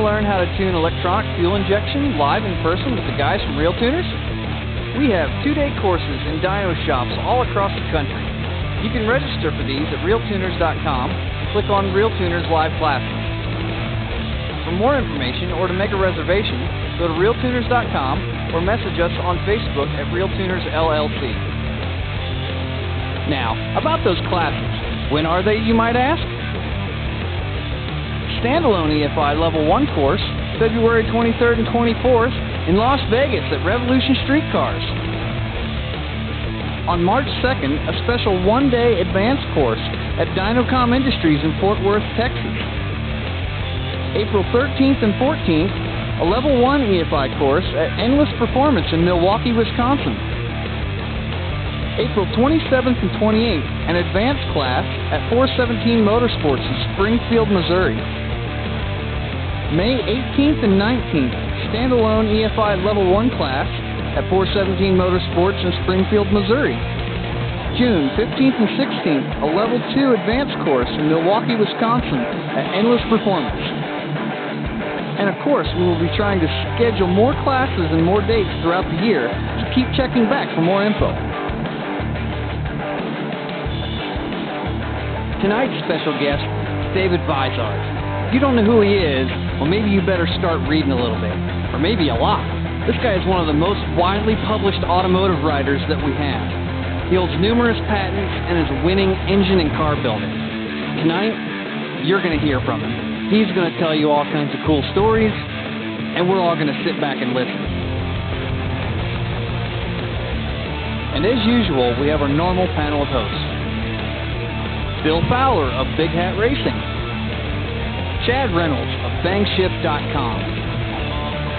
learn how to tune electronic fuel injection live in person with the guys from RealTuners? We have 2-day courses in dyno shops all across the country. You can register for these at RealTuners.com and click on RealTuners Live Classes. For more information or to make a reservation, go to RealTuners.com or message us on Facebook at RealTuners LLC. Now, about those classes. When are they, you might ask? Standalone EFI Level 1 course, February 23rd and 24th in Las Vegas at Revolution Streetcars. On March 2nd, a special 1-day advanced course at Dynocom Industries in Fort Worth, Texas. April 13th and 14th, a Level 1 EFI course at Endless Performance in Milwaukee, Wisconsin. April 27th and 28th, an advanced class at 417 Motorsports in Springfield, Missouri. May 18th and 19th, standalone EFI Level 1 class at 417 Motorsports in Springfield, Missouri. June 15th and 16th, a Level 2 advanced course in Milwaukee, Wisconsin at Endless Performance. And of course, we will be trying to schedule more classes and more dates throughout the year, so keep checking back for more info. Tonight's special guest, David Vizard. If you don't know who he is, well, maybe you better start reading a little bit, or maybe a lot. This guy is one of the most widely published automotive writers that we have. He holds numerous patents and is winning engine and car building. Tonight, you're going to hear from him. He's going to tell you all kinds of cool stories, and we're all going to sit back and listen. And as usual, we have our normal panel of hosts. Bill Fowler of Big Hat Racing, Chad Reynolds of Bangshift.com,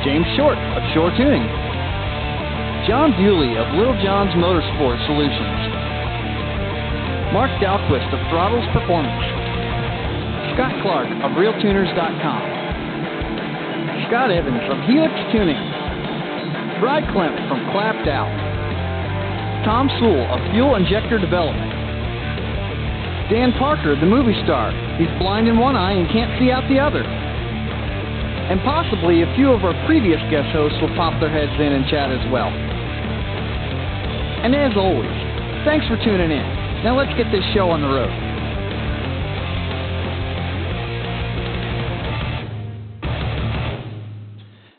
James Short of Shore Tuning, John Bewley of Little John's Motorsport Solutions, Mark Dalquist of Throttles Performance, Scott Clark of RealTuners.com, Scott Evans of Helix Tuning, Brad Klemp from Clapped Out, Tom Sewell of Fuel Injector Development, Dan Parker, the movie star. He's blind in one eye and can't see out the other. And possibly a few of our previous guest hosts will pop their heads in and chat as well. And as always, thanks for tuning in. Now let's get this show on the road.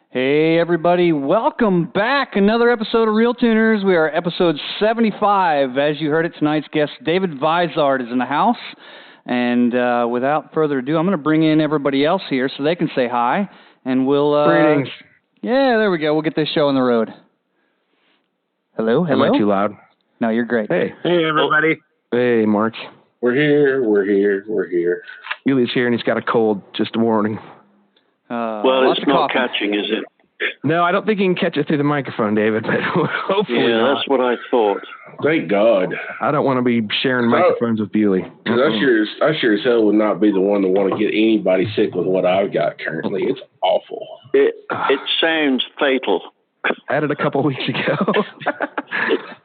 Hey everybody, welcome back. Another episode of RealTuners. We are episode 75. As you heard it, tonight's guest, David Vizard, is in the house. And without further ado, I'm going to bring in everybody else here so they can say hi. And we'll... Greetings. Yeah, there we go. We'll get this show on the road. Hello? Am I too loud? No, you're great. Hey. Hey, everybody. Hey, Mark. We're here. Billy's here, and he's got a cold. Just a warning. Well, it's not catching, is it? No, I don't think you can catch it through the microphone, David, but hopefully Yeah, that's what I thought. Thank God. I don't want to be sharing microphones with Bewley. I sure as hell would not be the one to want to get anybody sick with what I've got currently. It's awful. It sounds fatal. I had it a couple weeks ago.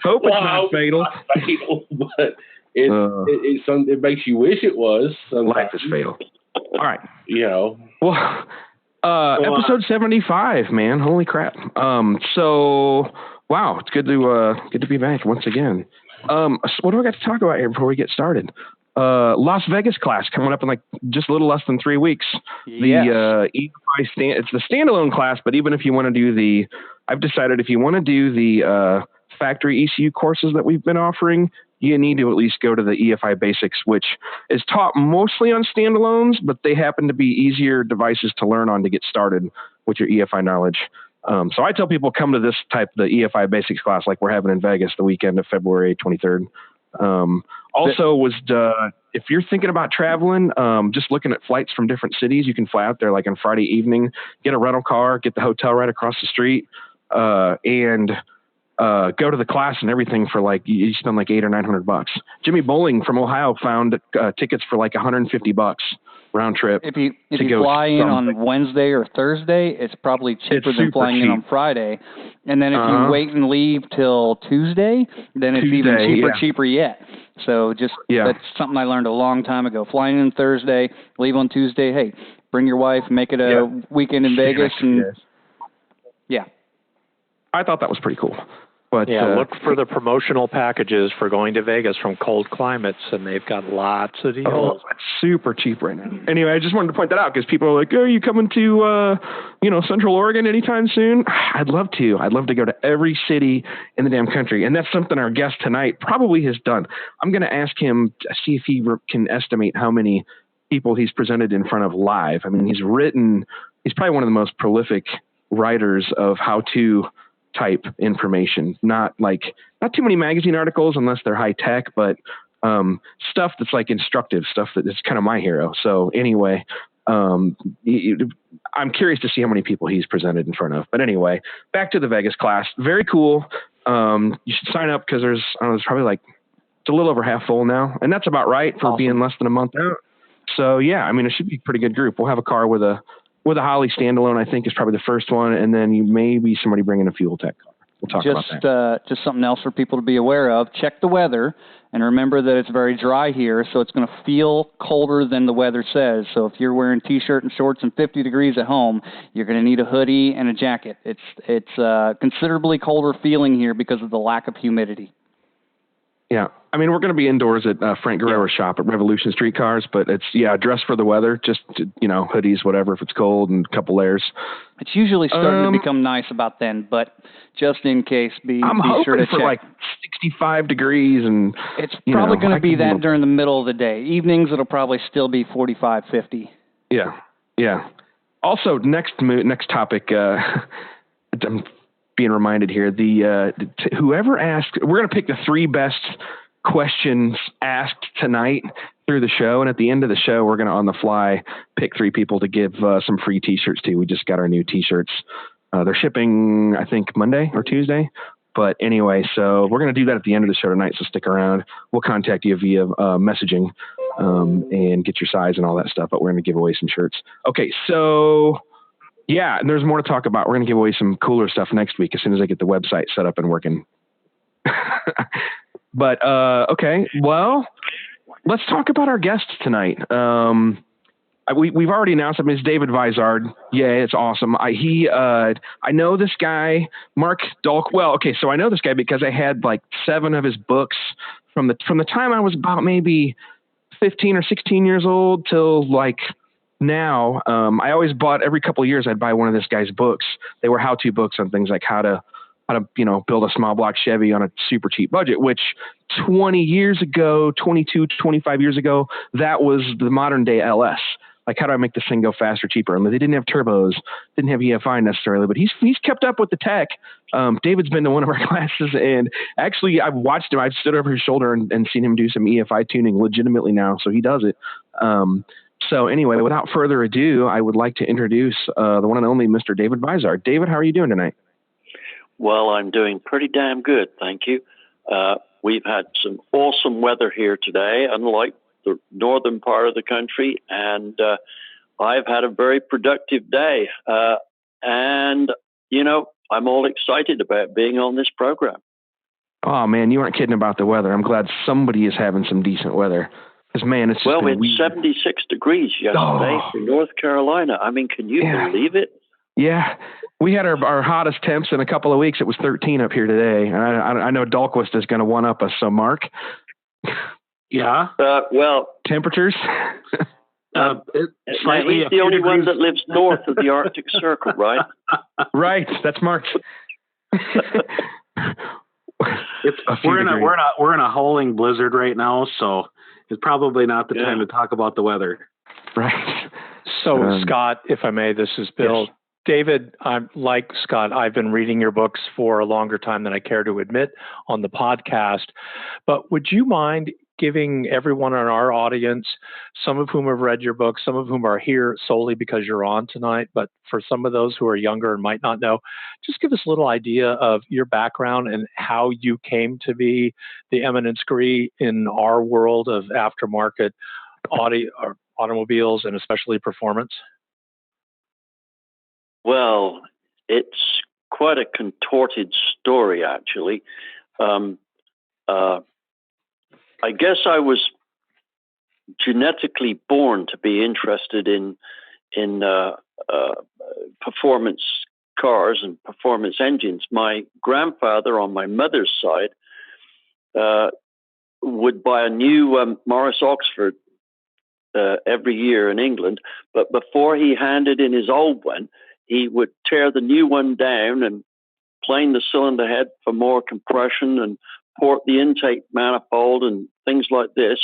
Hope it's not fatal. Not fatal, but it makes you wish it was. Sometimes. Life is fatal. All right. You know. Well, episode 75, man. Holy crap. So, wow, it's good to be back once again. What do I got to talk about here before we get started? Las Vegas class coming up in like just a little less than 3 weeks. Yes. It's the standalone class, but even if you want to do I've decided if you want to do the factory ECU courses that we've been offering, you need to at least go to the EFI Basics, which is taught mostly on standalones, but they happen to be easier devices to learn on to get started with your EFI knowledge. So I tell people come to this the EFI Basics class like we're having in Vegas the weekend of February 23rd. If you're thinking about traveling, just looking at flights from different cities, you can fly out there like on Friday evening, get a rental car, get the hotel right across the street, and go to the class and everything for you spend like $800 or $900. Jimmy Bowling from Ohio found tickets for like $150 round trip. If you fly in on Wednesday or Thursday, it's probably cheaper than flying in on Friday. And then if you wait and leave till Tuesday, then it's even cheaper yet. So that's something I learned a long time ago. Flying in Thursday, leave on Tuesday. Hey, Bring your wife, make it a weekend in Vegas, and I thought that was pretty cool. But look for the promotional packages for going to Vegas from cold climates, and they've got lots of deals. Oh, it's super cheap right now. Anyway, I just wanted to point that out because people are like, "Oh, are you coming to Central Oregon anytime soon?" I'd love to. I'd love to go to every city in the damn country, and that's something our guest tonight probably has done. I'm going to ask him to see if he can estimate how many people he's presented in front of live. I mean, he's probably one of the most prolific writers of how-to type information, not too many magazine articles unless they're high tech, but stuff that's like instructive stuff that is kind of my hero. So anyway, I'm curious to see how many people he's presented in front of. But anyway, back to the Vegas class. Very cool. You should sign up because there's probably it's a little over half full now, and that's about right for being less than a month out. So yeah, I mean, it should be a pretty good group. We'll have a car with a Holly standalone, I think, is probably the first one, and then you maybe somebody bringing a fuel tech car. We'll talk about that. Just something else for people to be aware of. Check the weather, and remember that it's very dry here, so it's going to feel colder than the weather says. So if you're wearing T-shirt and shorts and 50 degrees at home, you're going to need a hoodie and a jacket. It's considerably colder feeling here because of the lack of humidity. Yeah. I mean, we're going to be indoors at Frank Guerrero's shop at Revolution Street Cars, but it's, dress for the weather, just, hoodies, whatever, if it's cold, and a couple layers. It's usually starting to become nice about then, but just in case, I'm hoping sure to for check. 65 degrees, and it's probably going to be that during the middle of the day. Evenings, it'll probably still be 45, 50. Yeah. Also, next topic, I'm being reminded here, whoever asked, we're going to pick the 3 best questions asked tonight through the show, and at the end of the show, we're going to on the fly pick 3 people to give some free T-shirts to. We just got our new T-shirts. They're shipping, I think, Monday or Tuesday. But anyway, so we're going to do that at the end of the show tonight, so stick around. We'll contact you via messaging and get your size and all that stuff, but we're going to give away some shirts. Okay, so yeah, and there's more to talk about. We're going to give away some cooler stuff next week as soon as I get the website set up and working. But, okay, well, let's talk about our guests tonight. We've already announced him. It's David Vizard. Yeah, it's awesome. I know this guy, Mark Dolk. Well, okay, so I know this guy because I had 7 of his books from the time I was about maybe 15 or 16 years old till now. I always bought, every couple of years I'd buy one of this guy's books. They were how-to books on things like how to build a small block Chevy on a super cheap budget, which 20 years ago, 22, 25 years ago, that was the modern day LS. How do I make this thing go faster, cheaper? And they didn't have turbos, didn't have EFI necessarily, but he's kept up with the tech. David's been to one of our classes, and actually I've watched him. I've stood over his shoulder and seen him do some EFI tuning legitimately now. So he does it. So anyway, without further ado, I would like to introduce the one and only Mr. David Vizard. David, how are you doing tonight? Well, I'm doing pretty damn good, thank you. We've had some awesome weather here today, unlike the northern part of the country, and I've had a very productive day. And, I'm all excited about being on this program. Oh, man, you aren't kidding about the weather. I'm glad somebody is having some decent weather. Because, man, it's just it's 76 degrees yesterday in North Carolina. I mean, can you believe it? Yeah. We had our hottest temps in a couple of weeks. It was 13 up here today. And I know Dahlquist is going to one-up us. So, Mark? Yeah. Temperatures? He's the only one that lives north of the Arctic Circle, right? Right. That's Mark. We're in a howling blizzard right now, so it's probably not the time to talk about the weather. Right. So, Scott, if I may, this is Bill. Yes. David, I'm like Scott, I've been reading your books for a longer time than I care to admit on the podcast. But would you mind giving everyone in our audience, some of whom have read your book, some of whom are here solely because you're on tonight, but for some of those who are younger and might not know, just give us a little idea of your background and how you came to be the eminent degree in our world of aftermarket automobiles and especially performance? Well, it's quite a contorted story, actually. I guess I was genetically born to be interested in performance cars and performance engines. My grandfather on my mother's side would buy a new Morris Oxford every year in England, but before he handed in his old one, he would tear the new one down and plane the cylinder head for more compression and port the intake manifold and things like this.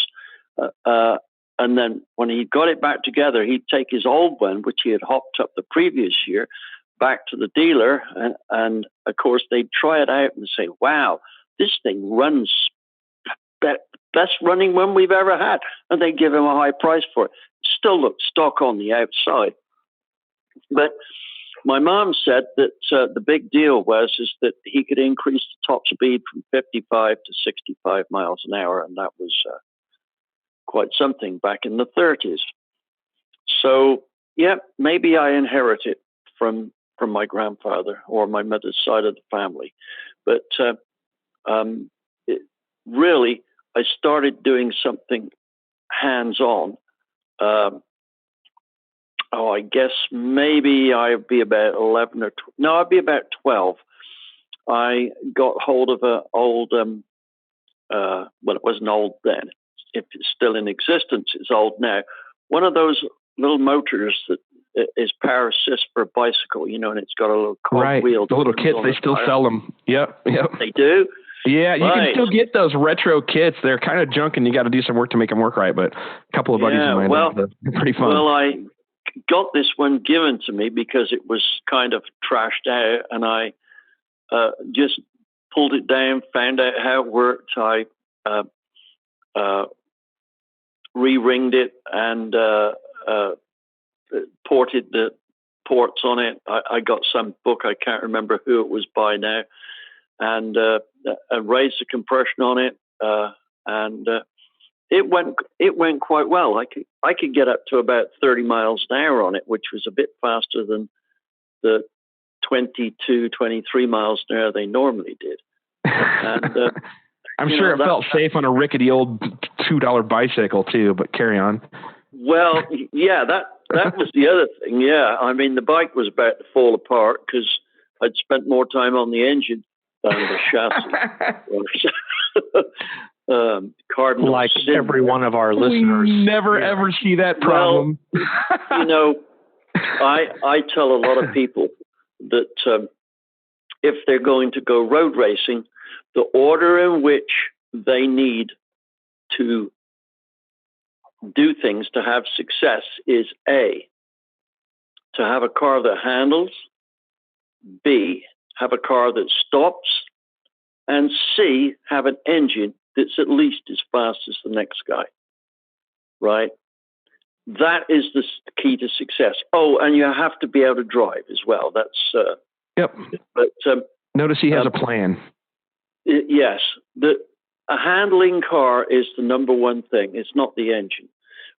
And then when he got it back together, he'd take his old one, which he had hopped up the previous year, back to the dealer. And of course, they'd try it out and say, wow, this thing runs best running one we've ever had. And they give him a high price for it. Still looked stock on the outside. But my mom said that the big deal is that he could increase the top speed from 55 to 65 miles an hour. And that was quite something back in the 30s. So, yeah, maybe I inherit it from my grandfather or my mother's side of the family. But really, I started doing something hands-on. I guess maybe I'd be about 11 or I'd be about 12. I got hold of an old, well, it wasn't old then. If it's still in existence, it's old now. One of those little motors that is power assist for a bicycle, and it's got a little cog wheel. The little kits, they still sell them. Yep. They do? Yeah, you can still get those retro kits. They're kind of junk, and you got to do some work to make them work right. But a couple of buddies of mine, they're pretty fun. Well, I got this one given to me because it was kind of trashed out, and I just pulled it down, found out how it worked. I re-ringed it and ported the ports on it. I got some book, I can't remember who it was by now, and raised the compression on it, and it went quite well. I could get up to about 30 miles an hour on it, which was a bit faster than the 22, 23 miles an hour they normally did. And I'm sure it felt safe on a rickety old $2 bicycle too, but carry on. Well, yeah, that was the other thing. Yeah, I mean, the bike was about to fall apart because I'd spent more time on the engine than the chassis. Cardinal like sin. Every one of our listeners. We never ever see that problem. Well, I tell a lot of people that if they're going to go road racing, the order in which they need to do things to have success is A, to have a car that handles, B, have a car that stops, and C, have an engine that's at least as fast as the next guy, right? That is the key to success. Oh, and you have to be able to drive as well. That's yep. But notice he has a plan. Yes, a handling car is the number one thing. It's not the engine,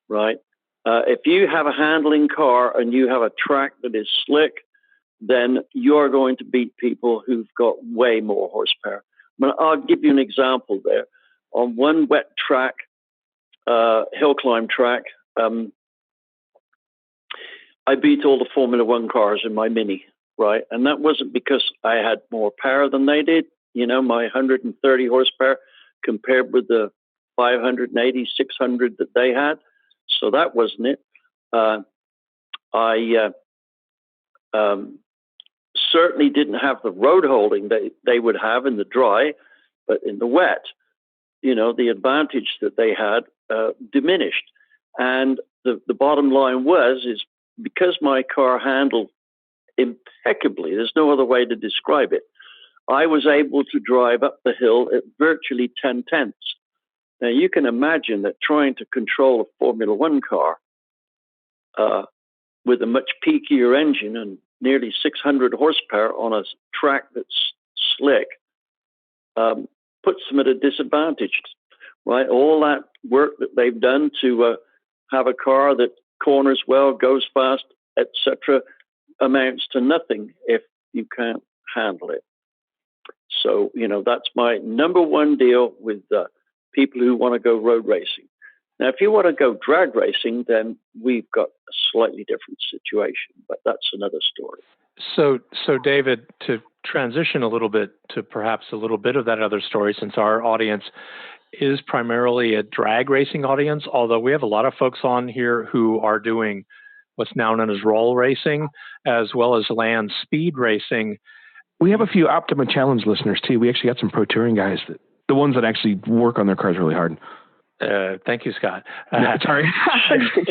right? If you have a handling car and you have a track that is slick, then you're going to beat people who've got way more horsepower. I'll give you an example there. On one wet track, hill climb track, I beat all the Formula One cars in my Mini, right? And that wasn't because I had more power than they did. My 130 horsepower compared with the 580, 600 that they had. So that wasn't it. I certainly didn't have the road holding they would have in the dry, but in the wet, the advantage that they had diminished. And the bottom line is because my car handled impeccably, there's no other way to describe it, I was able to drive up the hill at virtually 10 tenths. Now, you can imagine that trying to control a Formula One car with a much peakier engine and nearly 600 horsepower on a track that's slick puts them at a disadvantage, right? All that work that they've done to have a car that corners well, goes fast, etc., amounts to nothing if you can't handle it. So, that's my number one deal with people who want to go road racing. Now, if you want to go drag racing, then we've got a slightly different situation, but that's another story. So David, to transition a little bit to perhaps a little bit of that other story, since our audience is primarily a drag racing audience, although we have a lot of folks on here who are doing what's now known as roll racing, as well as land speed racing. We have a few Optima Challenge listeners too. We actually got some pro touring guys, the ones that actually work on their cars really hard. Thank you, Scott. Sorry. It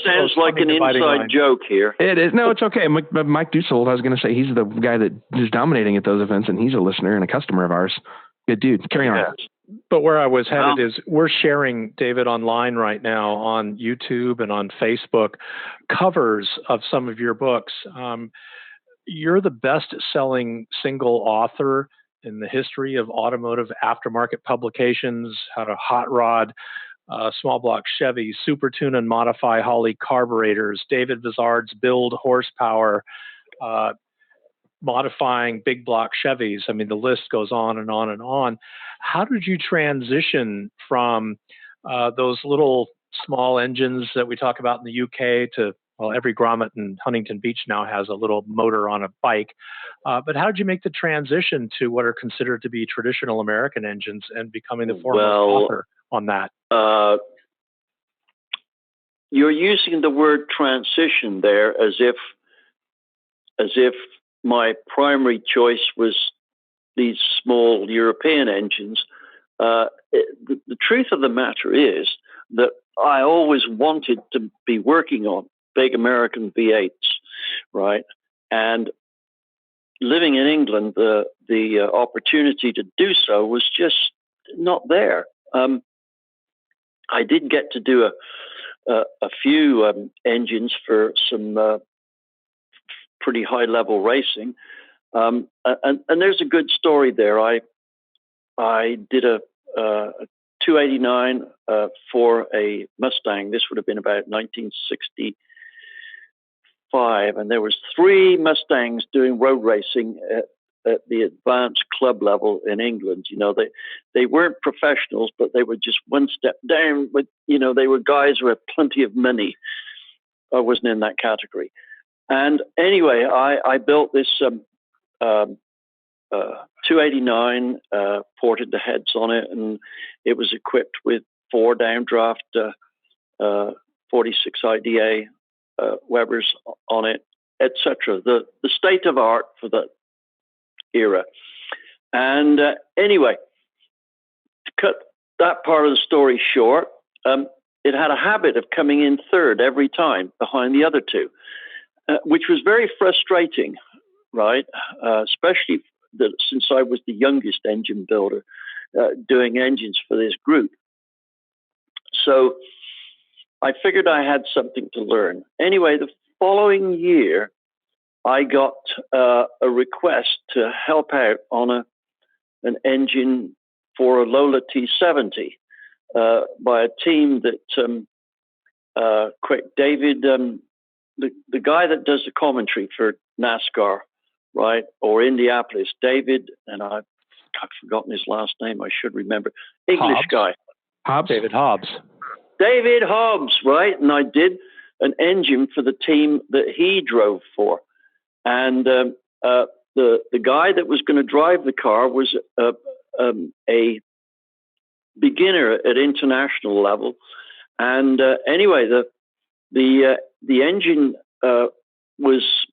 sounds like an inside joke here. It is. No, it's okay. Mike Dussold, I was going to say, he's the guy that is dominating at those events, and he's a listener and a customer of ours. Good dude. Carry on. But where I was headed is we're sharing, David, online right now on YouTube and on Facebook, covers of some of your books. You're the best-selling single author in the history of automotive aftermarket publications. How to hot rod, small block Chevy, super tune and modify Holley carburetors, David Vizard's build horsepower, modifying big block Chevys. I mean, the list goes on and on and on. How did you transition from those little small engines that we talk about in the UK to, well, every Grommet in Huntington Beach now has a little motor on a bike. But how did you make the transition to what are considered to be traditional American engines and becoming the foremost author on that? You're using the word transition there as if my primary choice was these small European engines. The truth of the matter is that I always wanted to be working on big American V8s, right? And living in England, the opportunity to do so was just not there. I did get to do a few engines for some pretty high level racing, and there's a good story there. I did a 289 for a Mustang. This would have been about 1965, and there was 3 Mustangs doing road racing at the advanced club level in England. You know, they weren't professionals, but they were just one step down. But you know, they were guys who had plenty of money. I wasn't in that category. And anyway, I built this 289, ported the heads on it, and it was equipped with 4 downdraft 46 IDA Webers on it, etc. The state of art for that era. And anyway, to cut that part of the story short, it had a habit of coming in third every time behind the other 2, which was very frustrating, right? Especially since I was the youngest engine builder doing engines for this group. So I figured I had something to learn. Anyway, the following year, I got a request to help out on an engine for a Lola T70 by a team that David, the guy that does the commentary for NASCAR, right, or Indianapolis, David, and I've forgotten his last name. I should remember. English guy. David Hobbs. David Hobbs, right? And I did an engine for the team that he drove for. And the guy that was going to drive the car was a beginner at international level. And anyway, the engine was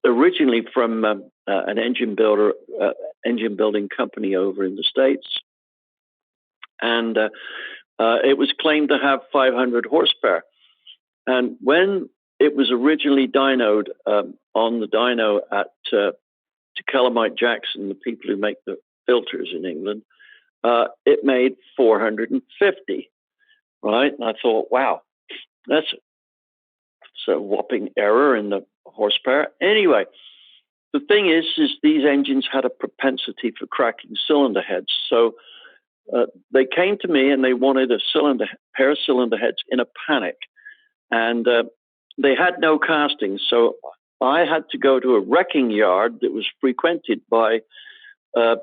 originally from an engine building company over in the States, and it was claimed to have 500 horsepower. And when it was originally dynoed on the dyno at Calamite Jackson, the people who make the filters in England, it made 450, right? And I thought, wow, that's a whopping error in the horsepower. Anyway, the thing is these engines had a propensity for cracking cylinder heads. So they came to me and they wanted a pair of cylinder heads in a panic. And they had no castings. So I had to go to a wrecking yard that was frequented by the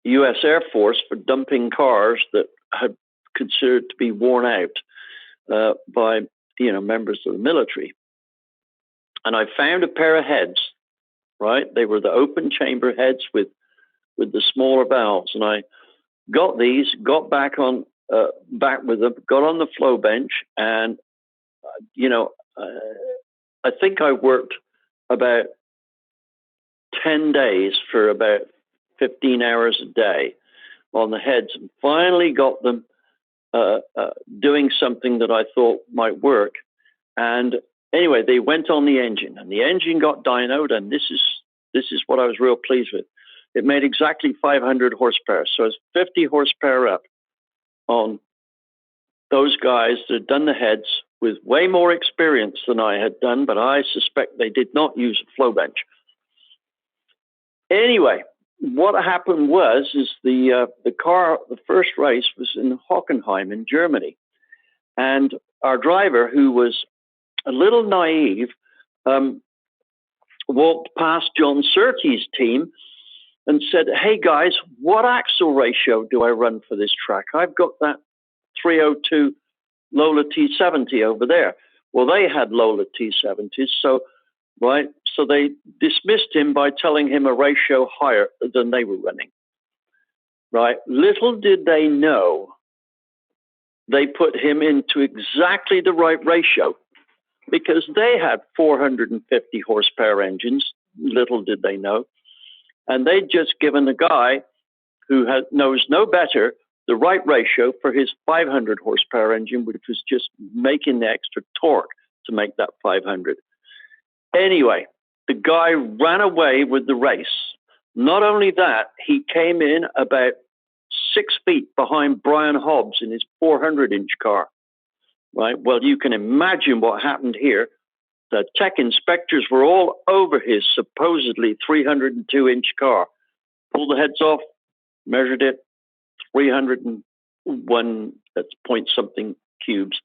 U.S. Air Force for dumping cars that had considered to be worn out by members of the military. And I found a pair of heads, right? They were the open chamber heads with the smaller valves. And I got these, got back with them, got on the flow bench, and, I think I worked about 10 days for about 15 hours a day on the heads, and finally got them doing something that I thought might work. And anyway, they went on the engine, and the engine got dynoed, and this is what I was real pleased with. It made exactly 500 horsepower, so it's 50 horsepower up on those guys that had done the heads with way more experience than I had done, but I suspect they did not use a flow bench. Anyway, what happened is the first race was in Hockenheim in Germany, and our driver, who was a little naive, walked past John Surtees' team and said, "Hey guys, what axle ratio do I run for this track? I've got that 302 Lola T70 over there." Well, they had Lola T70s, so they dismissed him by telling him a ratio higher than they were running. Right? Little did they know, they put him into exactly the right ratio, because they had 450 horsepower engines. Little did they know. And they'd just given a guy who knows no better the right ratio for his 500 horsepower engine, which was just making the extra torque to make that 500. Anyway, the guy ran away with the race. Not only that, he came in about 6 feet behind Brian Hobbs in his 400-inch car. Right? Well, you can imagine what happened here. The tech inspectors were all over his supposedly 302-inch car. Pulled the heads off, measured it, 301, that's point something cubes.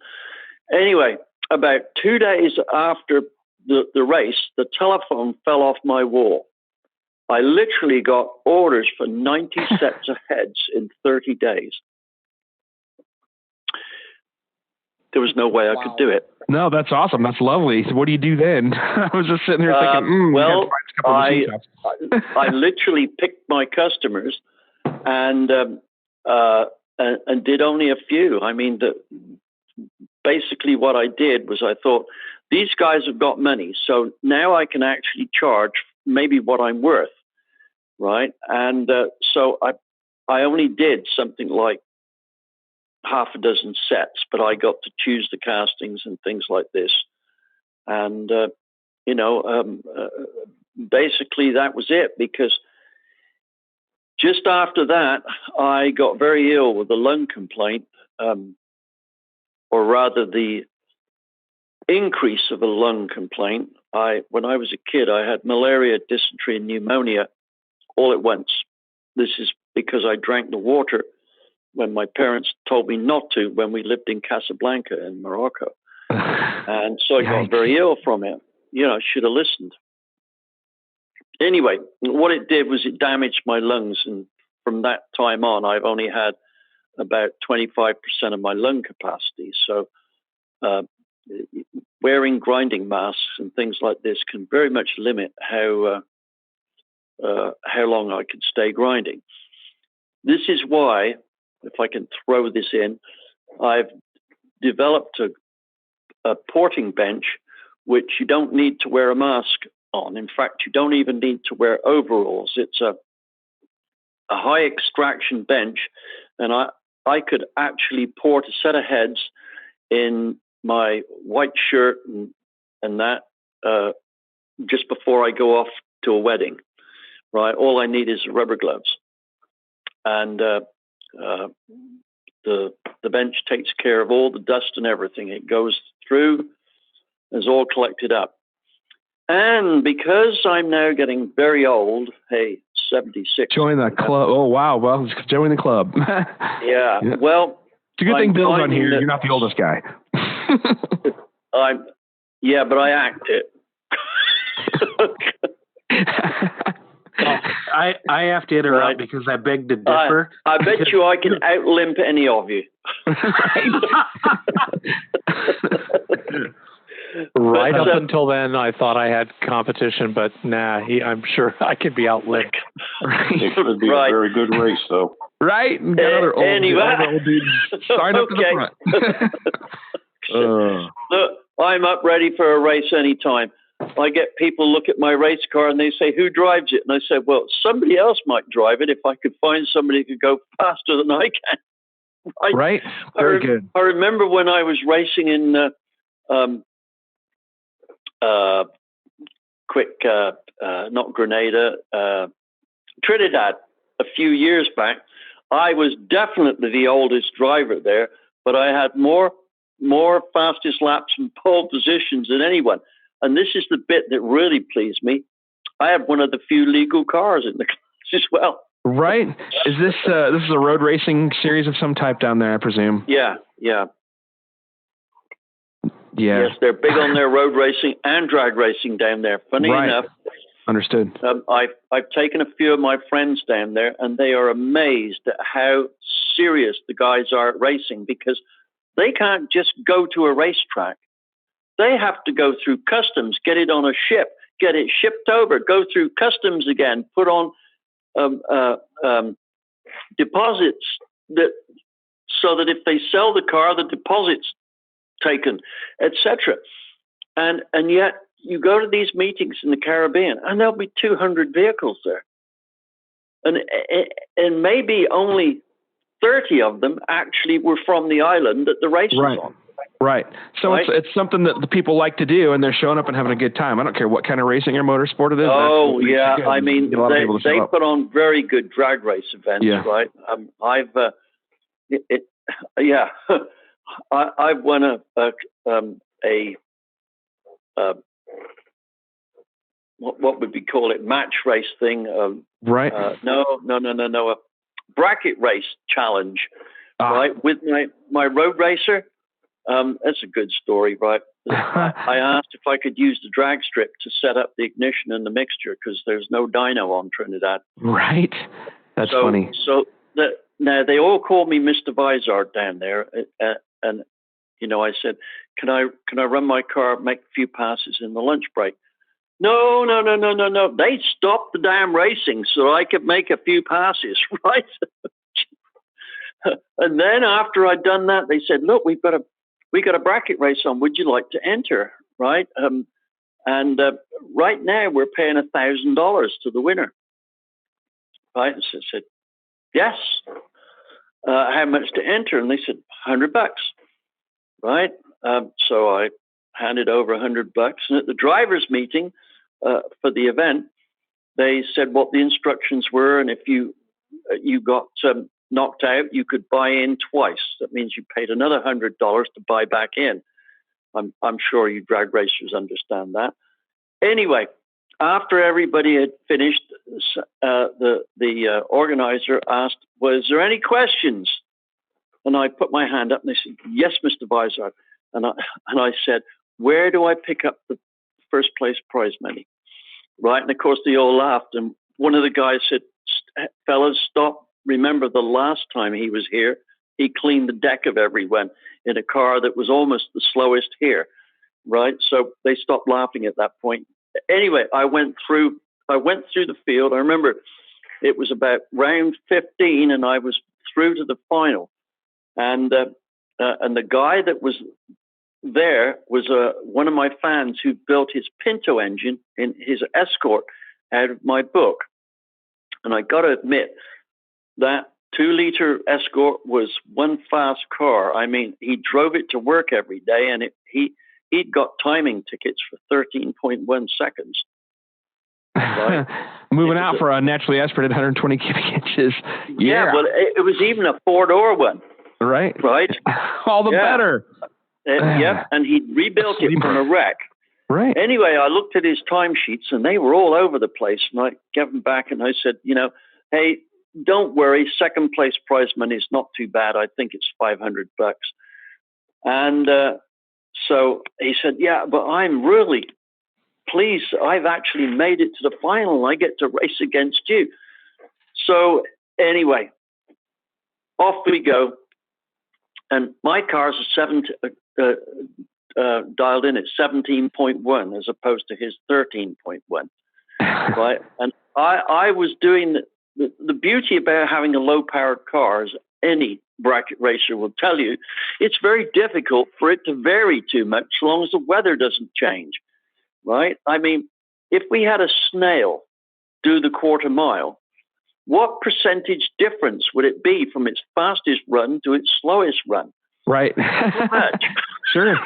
Anyway, about 2 days after the race, the telephone fell off my wall. I literally got orders for 90 sets of heads in 30 days. There was no way I could do it. No, that's awesome. That's lovely. So what do you do then? I was just sitting there thinking, I literally picked my customers and did only a few. I mean, basically what I did was I thought, these guys have got money, so now I can actually charge maybe what I'm worth, right? And so I only did something like half a dozen sets, but I got to choose the castings and things like this. And, basically that was it, because just after that, I got very ill with a lung complaint, or rather the increase of a lung complaint. When I was a kid, I had malaria, dysentery, and pneumonia all at once. This is because I drank the water when my parents told me not to when we lived in Casablanca in Morocco. And so I got very ill from it. I should have listened. Anyway, what it did was it damaged my lungs. And from that time on, I've only had about 25% of my lung capacity. So wearing grinding masks and things like this can very much limit how long I can stay grinding. This is why, if I can throw this in, I've developed a porting bench, which you don't need to wear a mask on. In fact, you don't even need to wear overalls. It's a high extraction bench, and I could actually port a set of heads in my white shirt and that just before I go off to a wedding, right? All I need is rubber gloves. And the bench takes care of all the dust and everything. It goes through, is all collected up. And because I'm now getting very old, 76. Join the club. Oh, wow. Well, join the club. Yeah. Well, it's a good thing Bill's on here. You're not the oldest guy. But I act it. I have to interrupt because I beg to differ. I bet you I can outlimp any of you. Right up until then, I thought I had competition, but I'm sure I could be outlimped. It could be a very good race, though. Right? And got other old dudes sign up to the front. Look, I'm up ready for a race anytime. I get people look at my race car and they say, who drives it? And I said, well, somebody else might drive it if I could find somebody who could go faster than I can. Right? Very good. I remember when I was racing in not Grenada, Trinidad a few years back. I was definitely the oldest driver there, but I had more fastest laps and pole positions than anyone. And this is the bit that really pleased me. I have one of the few legal cars in the class as well. Right. Is this is a road racing series of some type down there, I presume? Yeah. Yes, they're big on their road racing and drag racing down there. Funny enough. Understood. I've taken a few of my friends down there, and they are amazed at how serious the guys are at racing, because they can't just go to a racetrack. They have to go through customs, get it on a ship, get it shipped over, go through customs again, put on deposits so that if they sell the car, the deposit's taken, etc. And yet you go to these meetings in the Caribbean, and there'll be 200 vehicles there, and maybe only 30 of them actually were from the island that the race was on. Right. So it's something that the people like to do, and they're showing up and having a good time. I don't care what kind of racing or motorsport it is. Oh, yeah. I mean, they put on very good drag race events, right? I've won a what would we call it? Match race thing. Right. No. A bracket race challenge, right? With my road racer. That's a good story, right? I asked if I could use the drag strip to set up the ignition and the mixture, because there's no dyno on Trinidad. Right. That's funny. So now they all call me Mr. Vizard down there, and I said, can I run my car, make a few passes in the lunch break? No. They stopped the damn racing so I could make a few passes, right? And then after I'd done that, they said, look, we got a bracket race on. Would you like to enter? Right. And right now we're paying $1,000 to the winner. Right. And so I said, yes. How much to enter? And they said, $100. Right. So I handed over $100. And at the drivers' meeting for the event, they said what the instructions were. And if you got knocked out, you could buy in twice. That means you paid another $100 to buy back in. I'm sure you drag racers understand that. Anyway, after everybody had finished, the organizer asked, was there any questions? And I put my hand up and they said, yes, Mr. Vizard. And I said, where do I pick up the first place prize money? Right. And of course they all laughed. And one of the guys said, fellas, stop. Remember the last time he was here, he cleaned the deck of everyone in a car that was almost the slowest here, right? So they stopped laughing at that point. Anyway, I went through the field. I remember it was about round 15, and I was through to the final. And the guy that was there was one of my fans who built his Pinto engine in his Escort out of my book. And I got to admit, that 2-liter Escort was one fast car. I mean, he drove it to work every day, and he'd got timing tickets for 13.1 seconds. Right? Moving out for a naturally aspirated 120 cubic inches. Yeah, but it was even a 4-door one. Right. All the better. And he rebuilt it from a wreck. Right. Anyway, I looked at his timesheets, and they were all over the place. And I gave them back, and I said, hey, don't worry, second place prize money is not too bad. I think it's $500. And so he said, yeah, but I'm really pleased. I've actually made it to the final. I get to race against you. So anyway, off we go. And my car's dialed in at 17.1 as opposed to his 13.1. Right? And I was doing the beauty about having a low-powered car, as any bracket racer will tell you, it's very difficult for it to vary too much as long as the weather doesn't change. Right? I mean, if we had a snail do the quarter mile, what percentage difference would it be from its fastest run to its slowest run? Right. Not much. Sure.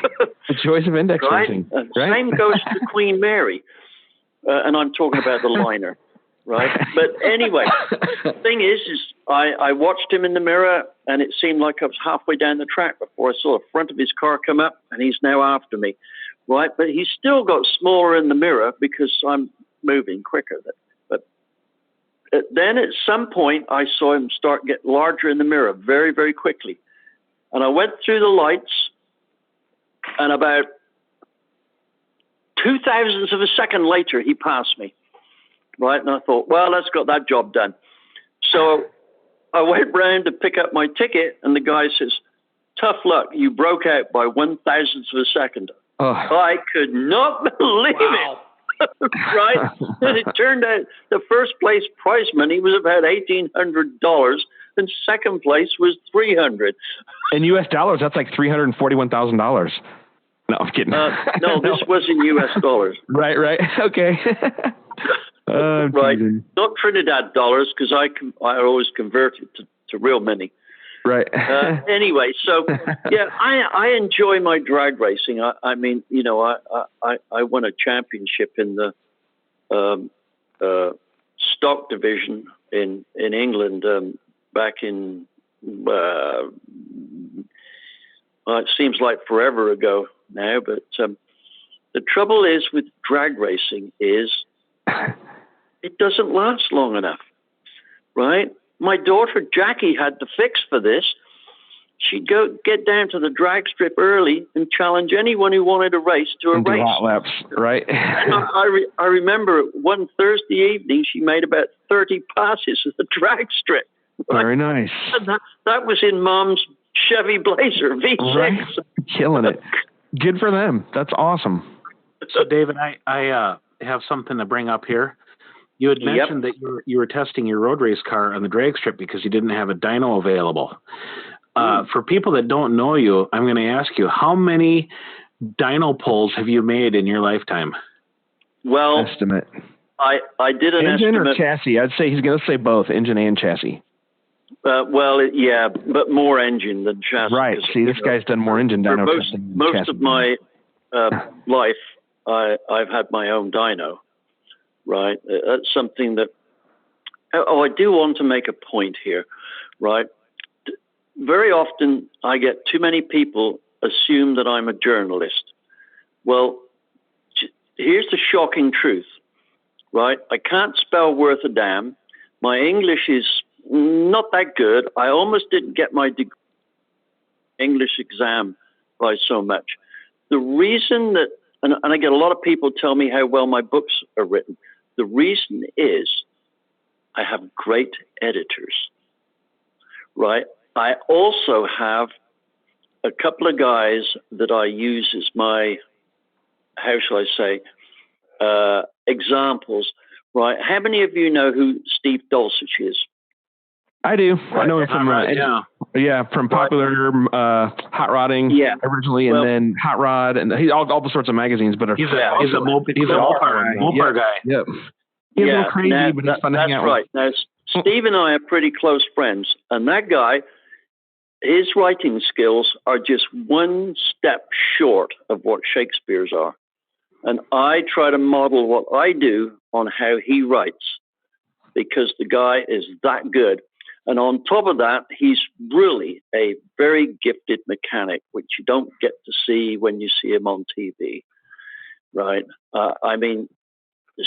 The choice of index right? racing. Right? Same goes to Queen Mary. And I'm talking about the liner. Right. But anyway, the thing is I watched him in the mirror, and it seemed like I was halfway down the track before I saw the front of his car come up, and he's now after me. Right. But he's still got smaller in the mirror because I'm moving quicker. But then at some point, I saw him start getting larger in the mirror very, very quickly. And I went through the lights, and about 0.02 of a second later, he passed me. Right. And I thought, well, that's got that job done. So I went round to pick up my ticket, and the guy says, tough luck. You broke out by 0.001 of a second. Oh. I could not believe it. Right. And it turned out the first place prize money was about $1,800, and second place was $300. In U.S. dollars, that's like $341,000. No, I'm kidding. No, this was in U.S. dollars. Right. Okay. Right. Not Trinidad dollars, because I always convert it to real money. Right. Anyway, so yeah, I enjoy my drag racing. I mean, you know, I won a championship in the stock division in England back in it seems like forever ago now. But the trouble is with drag racing is it doesn't last long enough, right? My daughter Jackie had the fix for this. She'd get down to the drag strip early and challenge anyone who wanted a race to a race. Hot laps, right? I remember one Thursday evening she made about 30 passes at the drag strip. Right? Very nice. And that was in Mom's Chevy Blazer V6. Right. Killing it. Good for them. That's awesome. So, David, I have something to bring up here. You had mentioned that you were testing your road race car on the drag strip because you didn't have a dyno available. For people that don't know you, I'm going to ask you, how many dyno pulls have you made in your lifetime? Well, estimate. I did an engine estimate. Or chassis? I'd say he's going to say both, engine and chassis. Yeah, but more engine than chassis. Right. See, this guy's done more engine dyno testing than most chassis. of my life, I've had my own dyno. Right. That's something that, I do want to make a point here, right? Very often I get too many people assume that I'm a journalist. Well, here's the shocking truth, right? I can't spell worth a damn. My English is not that good. I almost didn't get my English exam by so much. The reason that, and I get a lot of people tell me how well my books are written. The reason is I have great editors, right? I also have a couple of guys that I use as my, how shall I say, examples, right? How many of you know who Steve Dulcich is? I do. I know him from from popular hot rodding originally, and then hot rod, and he's all the sorts of magazines. But he's a Mopar guy. Yep. He's a little crazy, but he's fun to hang out with. Now, Steve and I are pretty close friends, and that guy, his writing skills are just one step short of what Shakespeare's are, and I try to model what I do on how he writes, because the guy is that good. And on top of that, he's really a very gifted mechanic, which you don't get to see when you see him on TV, right? I mean,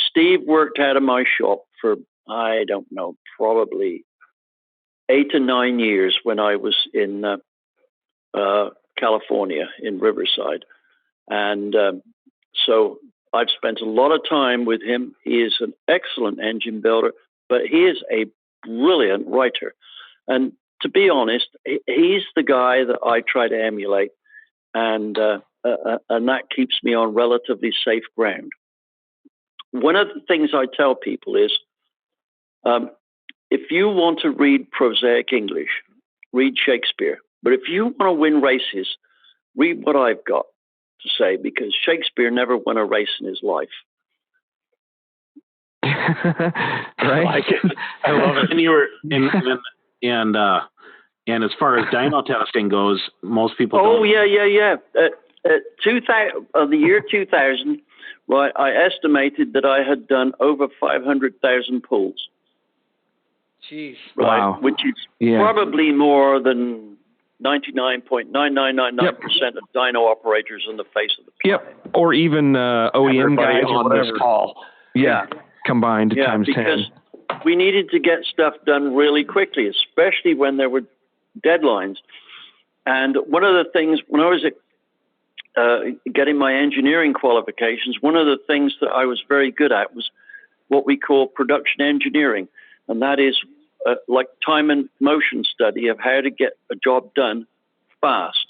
Steve worked out of my shop for, I don't know, probably 8 to 9 years when I was in California, in Riverside. And so I've spent a lot of time with him. He is an excellent engine builder, but he is a brilliant writer. And to be honest, he's the guy that I try to emulate, and that keeps me on relatively safe ground. One of the things I tell people is, if you want to read prosaic English, read Shakespeare. But if you want to win races, read what I've got to say, because Shakespeare never won a race in his life. Right? I like it. I love it. And you were and as far as dyno testing goes, most people don't. Yeah. The year 2000, right, I estimated that I had done over 500,000 pulls. Jeez. Right, wow. Which is probably more than 99.9999% of dyno operators on the face of the planet. Yep. Or even OEM guys on this call. Yeah. Combined times 10. Because we needed to get stuff done really quickly, especially when there were deadlines. And one of the things, when I was getting my engineering qualifications, one of the things that I was very good at was what we call production engineering. And that is like time and motion study of how to get a job done fast,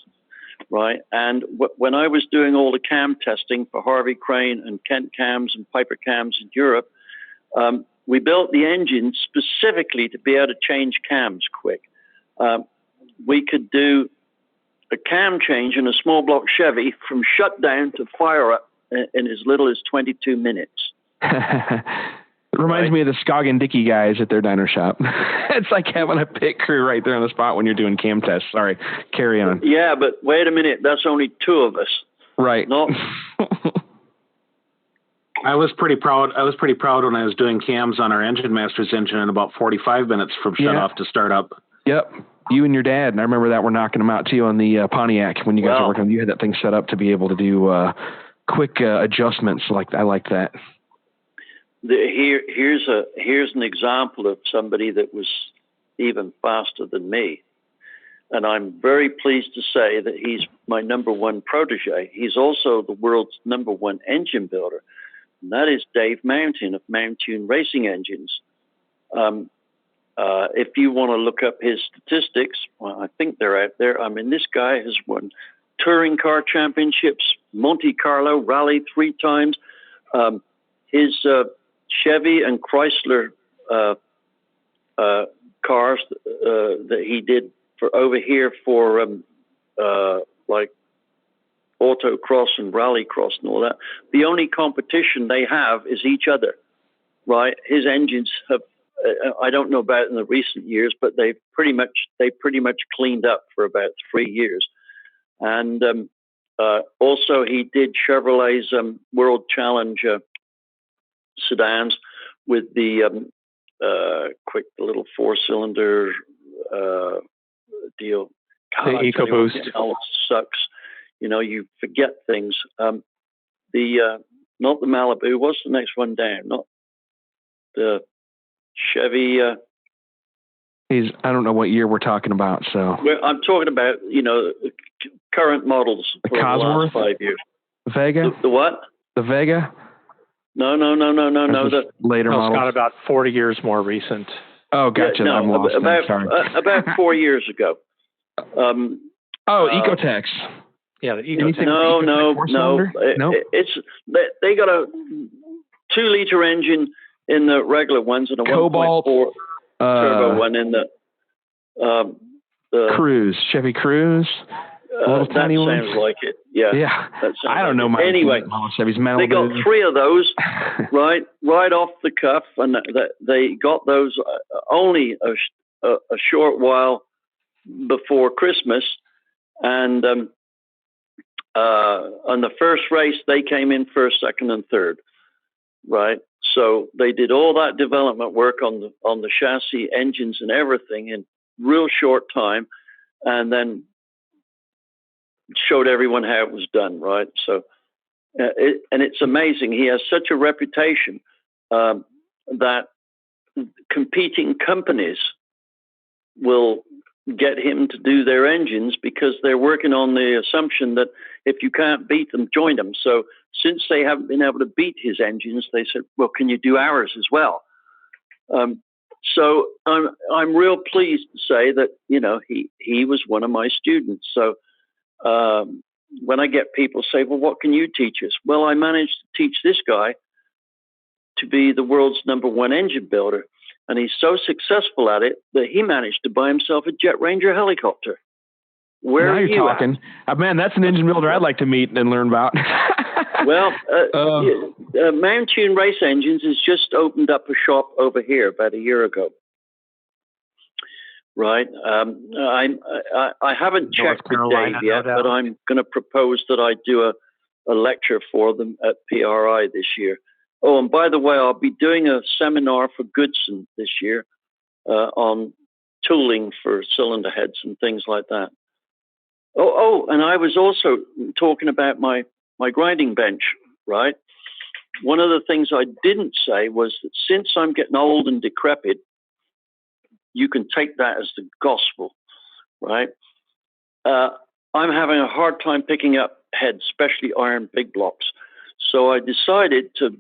right? And when I was doing all the cam testing for Harvey Crane and Kent cams and Piper cams in Europe, we built the engine specifically to be able to change cams quick. We could do a cam change in a small block Chevy from shutdown to fire up in as little as 22 minutes. It reminds me of the Scoggin Dickey guys at their dyno shop. It's like having a pit crew right there on the spot when you're doing cam tests. Sorry, carry on. Yeah, but wait a minute. That's only two of us. Right. Not. I was pretty proud when I was doing cams on our Engine Masters engine in about 45 minutes from shut off to start up. Yep. You and your dad, and I remember that we're knocking them out too on the Pontiac when you guys were working. You had that thing set up to be able to do quick adjustments. I like that. Here's an example of somebody that was even faster than me, and I'm very pleased to say that he's my number one protege. He's also the world's number one engine builder, and that is Dave Mountain of Mountain Racing Engines. If you want to look up his statistics, well, I think they're out there. I mean, this guy has won touring car championships, Monte Carlo rally 3 times. His Chevy and Chrysler cars that he did for over here for like autocross and rallycross and all that. The only competition they have is each other, right? His engines have, I don't know about in the recent years, but they pretty much cleaned up for about 3 years. And also he did Chevrolet's World Challenge sedans with the quick little 4-cylinder deal. God, the EcoBoost. It sucks. You know, you forget things. Not the Malibu. What's the next one down? Not the Chevy. I don't know what year we're talking about. So I'm talking about current models for the last 5 years. Vega. The what? The Vega. No. The later models. Scott, about 40 years more recent. Oh, gotcha. Yeah, I'm lost. About 4 years ago. Ecotex. Yeah, the Ecotex. No. It's they got a 2-liter engine in the regular ones and a Cobalt 1.4 turbo one in the Cruise, Chevy Cruise. That sounds like it. Yeah. I don't know my Chevy's Malibu. They got 3 of those right off the cuff, and they got those only a short while before Christmas. And on the first race, they came in first, second, and third. Right. So they did all that development work on the chassis, engines, and everything in real short time, and then showed everyone how it was done. Right. So, and it's amazing. He has such a reputation that competing companies will get him to do their engines because they're working on the assumption that if you can't beat them, join them. So since they haven't been able to beat his engines, they said, well, can you do ours as well? So I'm real pleased to say that, he was one of my students. So when I get people say, well, what can you teach us? Well, I managed to teach this guy to be the world's #1 engine builder. And he's so successful at it that he managed to buy himself a Jet Ranger helicopter. Where now are you're you talking. Man, that's an engine builder I'd like to meet and learn about. Well, Mountune Race Engines has just opened up a shop over here about a year ago. Right. I haven't checked with Dave yet, but I'm going to propose that I do a lecture for them at PRI this year. Oh, and by the way, I'll be doing a seminar for Goodson this year on tooling for cylinder heads and things like that. Oh, and I was also talking about my grinding bench, right? One of the things I didn't say was that since I'm getting old and decrepit, you can take that as the gospel, right? I'm having a hard time picking up heads, especially iron big blocks. So I decided to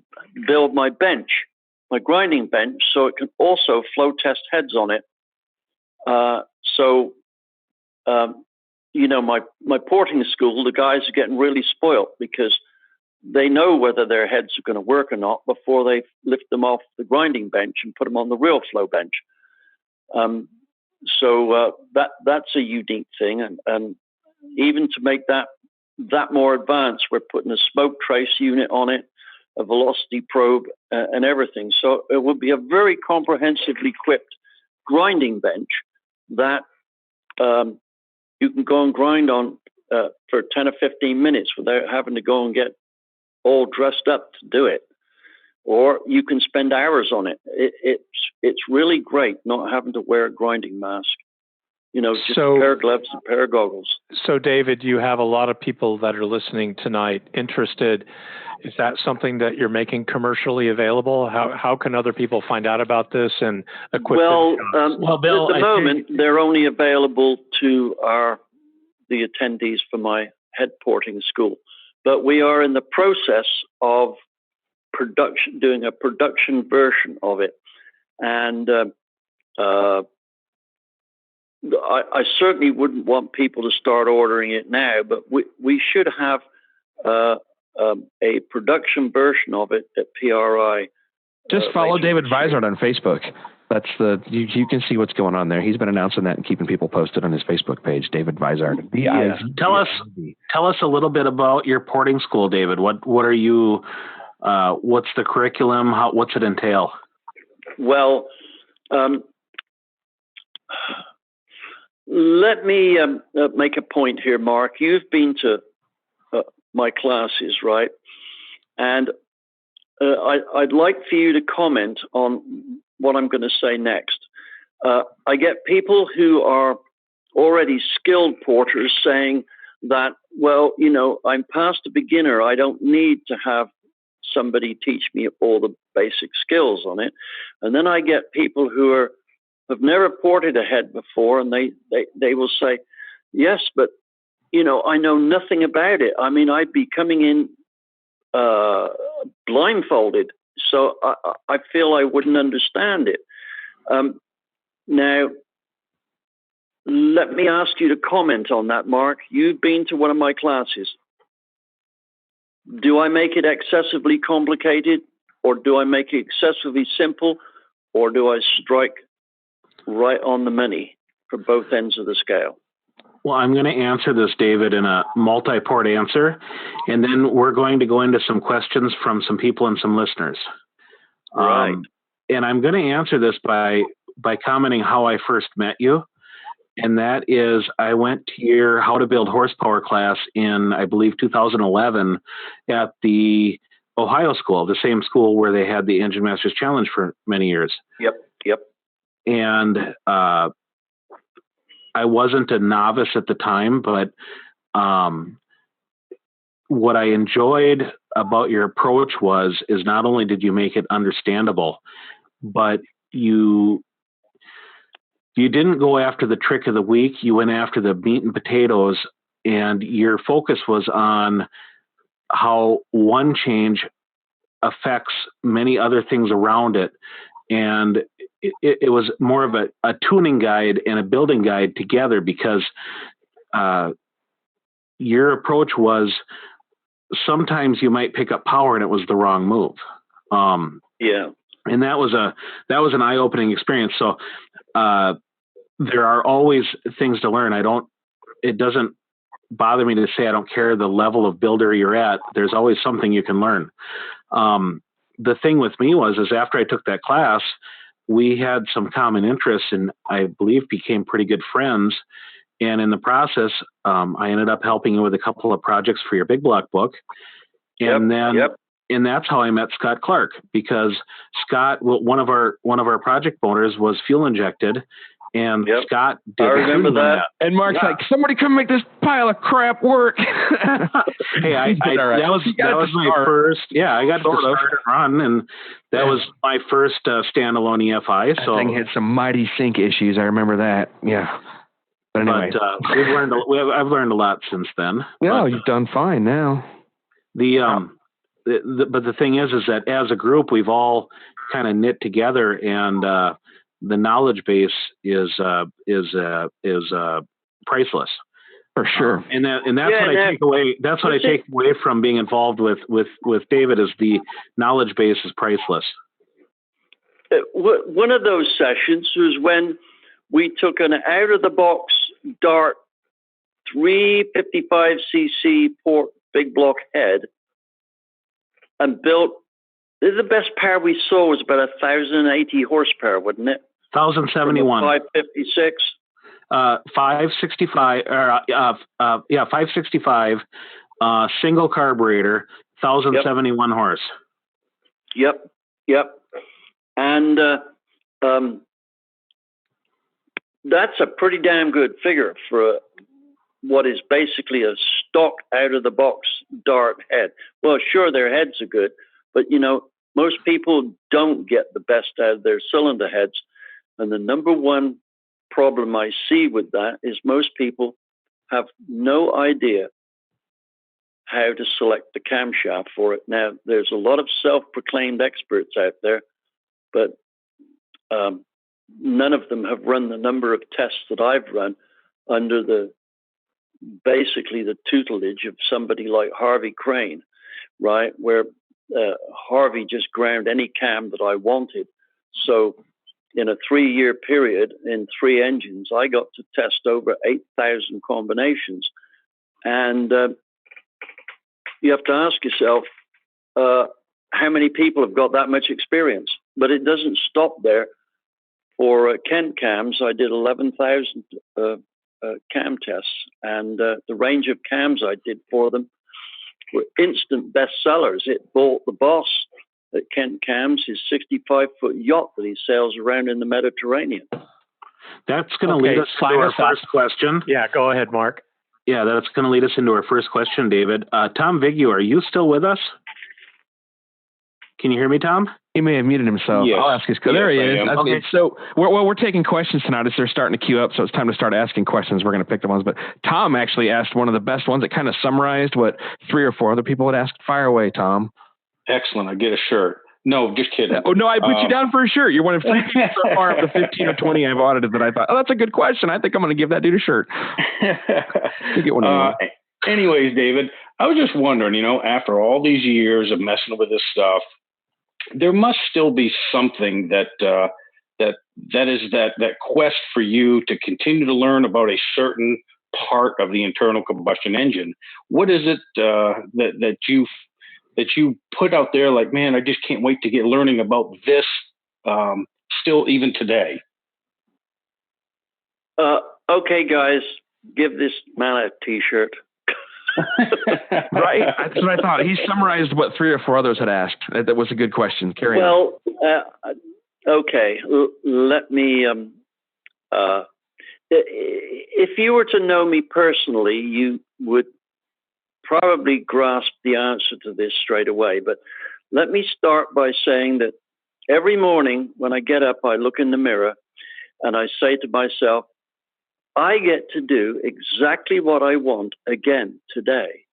build my bench, my grinding bench, so it can also flow test heads on it. My porting school, the guys are getting really spoiled because they know whether their heads are going to work or not before they lift them off the grinding bench and put them on the real flow bench. That's a unique thing. And even to make that more advanced, we're putting a smoke trace unit on it, a velocity probe, and everything. So it will be a very comprehensively equipped grinding bench that you can go and grind on for 10 or 15 minutes without having to go and get all dressed up to do it. Or you can spend hours on it. It's really great not having to wear a grinding mask. Just a pair of gloves and a pair of goggles. So, David, you have a lot of people that are listening tonight interested. Is that something that you're making commercially available? How can other people find out about this and equip Bill, at the moment, they're only available to the attendees for my head porting school. But we are in the process of doing a production version of it. And I certainly wouldn't want people to start ordering it now, but we should have a production version of it at PRI. Just follow David Vizard on Facebook. That's you can see what's going on there. He's been announcing that and keeping people posted on his Facebook page, David Vizard. Yeah. Tell us a little bit about your porting school, David. What are you? What's the curriculum? What's it entail? Well, let me make a point here, Mark. You've been to my classes, right? And I'd like for you to comment on what I'm going to say next. I get people who are already skilled porters saying that, well, I'm past a beginner. I don't need to have somebody teach me all the basic skills on it. And then I get people who have never ported a head before, and they will say, yes, but, I know nothing about it. I mean, I'd be coming in blindfolded, so I feel I wouldn't understand it. Now, let me ask you to comment on that, Mark. You've been to one of my classes. Do I make it excessively complicated, or do I make it excessively simple, or do I strike right on the money for both ends of the scale? Well, I'm going to answer this, David, in a multi-port answer, and then we're going to go into some questions from some people and some listeners. Right. And I'm going to answer this by commenting how I first met you, and that is I went to your How to Build Horsepower class in, I believe, 2011 at the Ohio school, the same school where they had the Engine Masters Challenge for many years. Yep. And I wasn't a novice at the time, but what I enjoyed about your approach is not only did you make it understandable, but you didn't go after the trick of the week. You went after the meat and potatoes, and your focus was on how one change affects many other things around it. And it was more of a tuning guide and a building guide together, because your approach was sometimes you might pick up power and it was the wrong move. And that was an eye-opening experience. So there are always things to learn. It doesn't bother me to say I don't care the level of builder you're at. There's always something you can learn. The thing with me is after I took that class, we had some common interests and I believe became pretty good friends. And in the process, I ended up helping you with a couple of projects for your big block book. And and that's how I met Scott Clark, because Scott, one of our project owners was fuel injected, and Scott did. I remember that. And Mark's like, somebody come make this pile of crap work. Hey, that was my first. Yeah, I got to start and run, and that was my first standalone EFI. So that thing had some mighty sync issues. I remember that. Yeah. But anyway, I've learned a lot since then. No, you've done fine now. But the thing is that as a group, we've all kind of knit together, and the knowledge base is priceless. For sure. And that's what I take away. That's what I take away from being involved with David, is the knowledge base is priceless. One of those sessions was when we took an out-of-the-box Dart 355cc port big block head and built. The best power we saw was about 1,080 horsepower, wasn't it? 1,071. 556. 565. 565. Single carburetor, 1,071 horse. Yep. And that's a pretty damn good figure for what is basically a stock out-of-the-box Dart head. Well, sure, their heads are good, but, most people don't get the best out of their cylinder heads. And the number one problem I see with that is most people have no idea how to select the camshaft for it. Now, there's a lot of self-proclaimed experts out there, but none of them have run the number of tests that I've run under basically the tutelage of somebody like Harvey Crane, right? Where Harvey just ground any cam that I wanted. So in a 3-year period, in 3 engines, I got to test over 8,000 combinations. And you have to ask yourself, how many people have got that much experience? But it doesn't stop there. For Kent cams, I did 11,000 cam tests, and the range of cams I did for them were instant bestsellers. It bought the boss at Kent Cams his 65-foot yacht that he sails around in the Mediterranean. That's going to lead us to our first question. Yeah, go ahead, Mark. Yeah, that's going to lead us into our first question, David. Tom Vignew, are you still with us? Can you hear me, Tom? He may have muted himself. Yes. I'll ask his. There he is. Okay. So we're taking questions tonight as they're starting to queue up. So it's time to start asking questions. We're going to pick the ones. But Tom actually asked one of the best ones that kind of summarized what 3 or 4 other people had asked. Fire away, Tom. Excellent. I get a shirt. No, just kidding. Oh, no, I put you down for a shirt. You're one of 3 people so far of the 15 or 20 I've audited that I thought, that's a good question. I think I'm going to give that dude a shirt. You get one anyways, David, I was just wondering, after all these years of messing with this stuff, there must still be something that quest for you to continue to learn about a certain part of the internal combustion engine. What is it that you put out there? Like, man, I just can't wait to get learning about this. Still, even today. Okay, guys, give this man a T-shirt. Right? That's what I thought. He summarized what 3 or 4 others had asked. That was a good question. Carry on. Okay. Let me. If you were to know me personally, you would probably grasp the answer to this straight away. But let me start by saying that every morning when I get up, I look in the mirror and I say to myself, I get to do exactly what I want again today,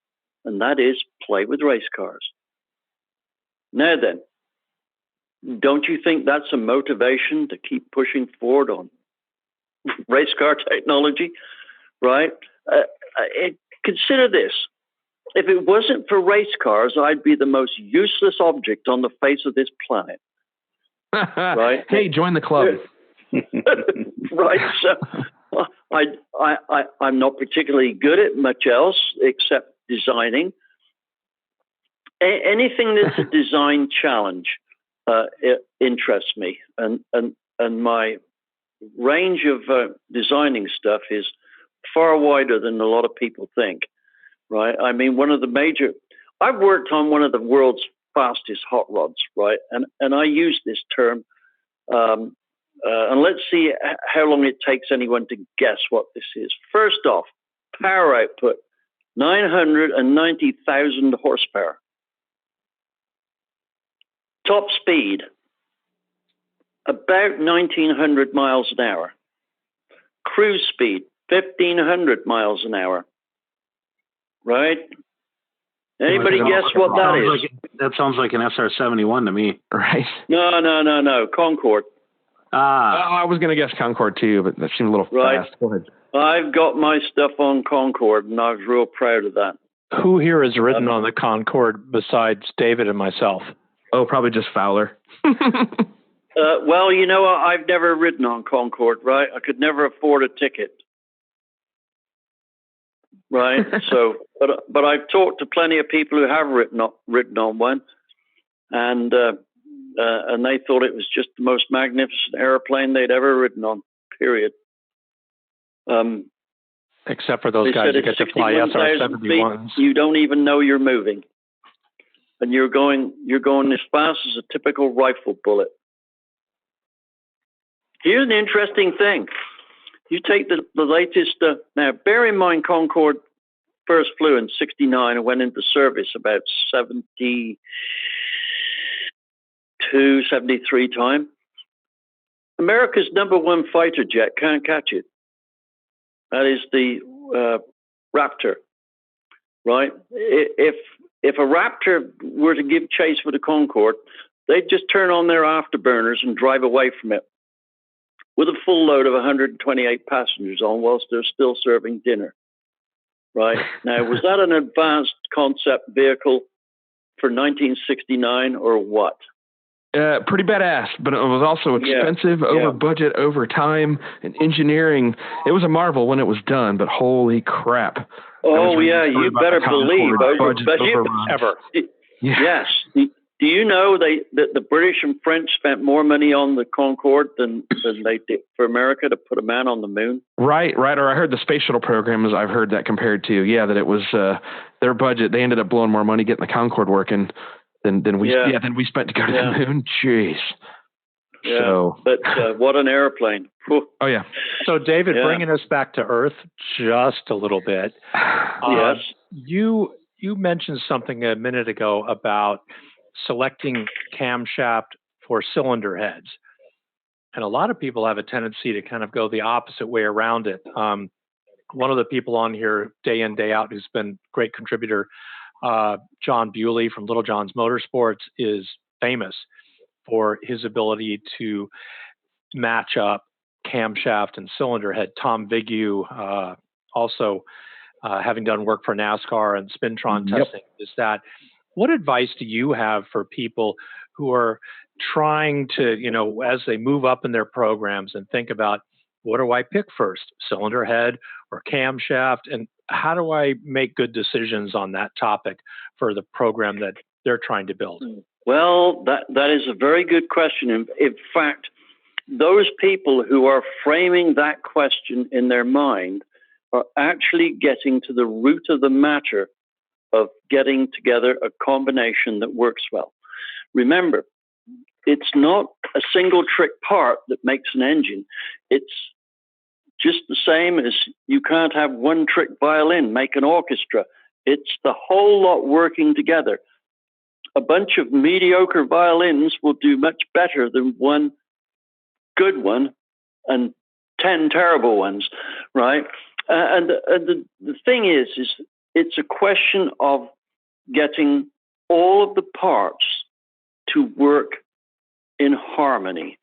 and that is play with race cars. Now then, don't you think that's a motivation to keep pushing forward on race car technology, right? Consider this. If it wasn't for race cars, I'd be the most useless object on the face of this planet. Right? Hey, join the club. Right. So I'm not particularly good at much else except designing. Anything that's a design challenge it interests me, and my range of designing stuff is far wider than a lot of people think. Right? I mean, I've worked on one of the world's fastest hot rods, right? And I use this term, and let's see how long it takes anyone to guess what this is. First off, power output, 990,000 horsepower. Top speed, about 1,900 miles an hour. Cruise speed, 1,500 miles an hour. Right? Anybody guess what that is? That sounds like an SR-71 to me. Right. No. Concorde. I was going to guess Concorde too, but that seemed a little fast. Go ahead. I've got my stuff on Concorde, and I was real proud of that. Who here has ridden on the Concorde besides David and myself? Oh, probably just Fowler. Well, I've never ridden on Concorde, right? I could never afford a ticket. Right. So, but I've talked to plenty of people who have ridden on one, and they thought it was just the most magnificent airplane they'd ever ridden on. Period. Except for those guys who get to fly SR-71s. You don't even know you're moving, and you're going as fast as a typical rifle bullet. Here's an interesting thing. You take the latest, now bear in mind Concorde first flew in 69 and went into service about 72, 73 time. America's #1 fighter jet can't catch it. That is the Raptor, right? If a Raptor were to give chase with a Concorde, they'd just turn on their afterburners and drive away from it with a full load of 128 passengers on whilst they're still serving dinner. Right? Now, was that an advanced concept vehicle for 1969 or what? Pretty badass, but it was also expensive, over budget, over time, and engineering. It was a marvel when it was done, but holy crap. Oh, yeah, you better believe. Yes. Do you know that the British and French spent more money on the Concorde than they did for America to put a man on the moon? Right. Or I heard the space shuttle program, I've heard that compared to, that it was their budget. They ended up blowing more money getting the Concorde working than we spent to go to the moon. Jeez. Yeah, so. But what an airplane. Whew. Oh, yeah. So, David, bringing us back to Earth just a little bit. Yes. You mentioned something a minute ago about selecting camshaft for cylinder heads. And a lot of people have a tendency to kind of go the opposite way around it. One of the people on here day in, day out, who's been a great contributor, John Bewley from Little John's Motorsports, is famous for his ability to match up camshaft and cylinder head. Tom Vigue, also having done work for NASCAR and Spintron testing, is that. What advice do you have for people who are trying to, as they move up in their programs and think about, what do I pick first, cylinder head or camshaft? And how do I make good decisions on that topic for the program that they're trying to build? Well, that is a very good question. In fact, those people who are framing that question in their mind are actually getting to the root of the matter of getting together a combination that works well. Remember, it's not a single trick part that makes an engine. It's just the same as you can't have one trick violin make an orchestra. It's the whole lot working together. A bunch of mediocre violins will do much better than one good one and 10 terrible ones, right? And the thing is it's a question of getting all of the parts to work in harmony.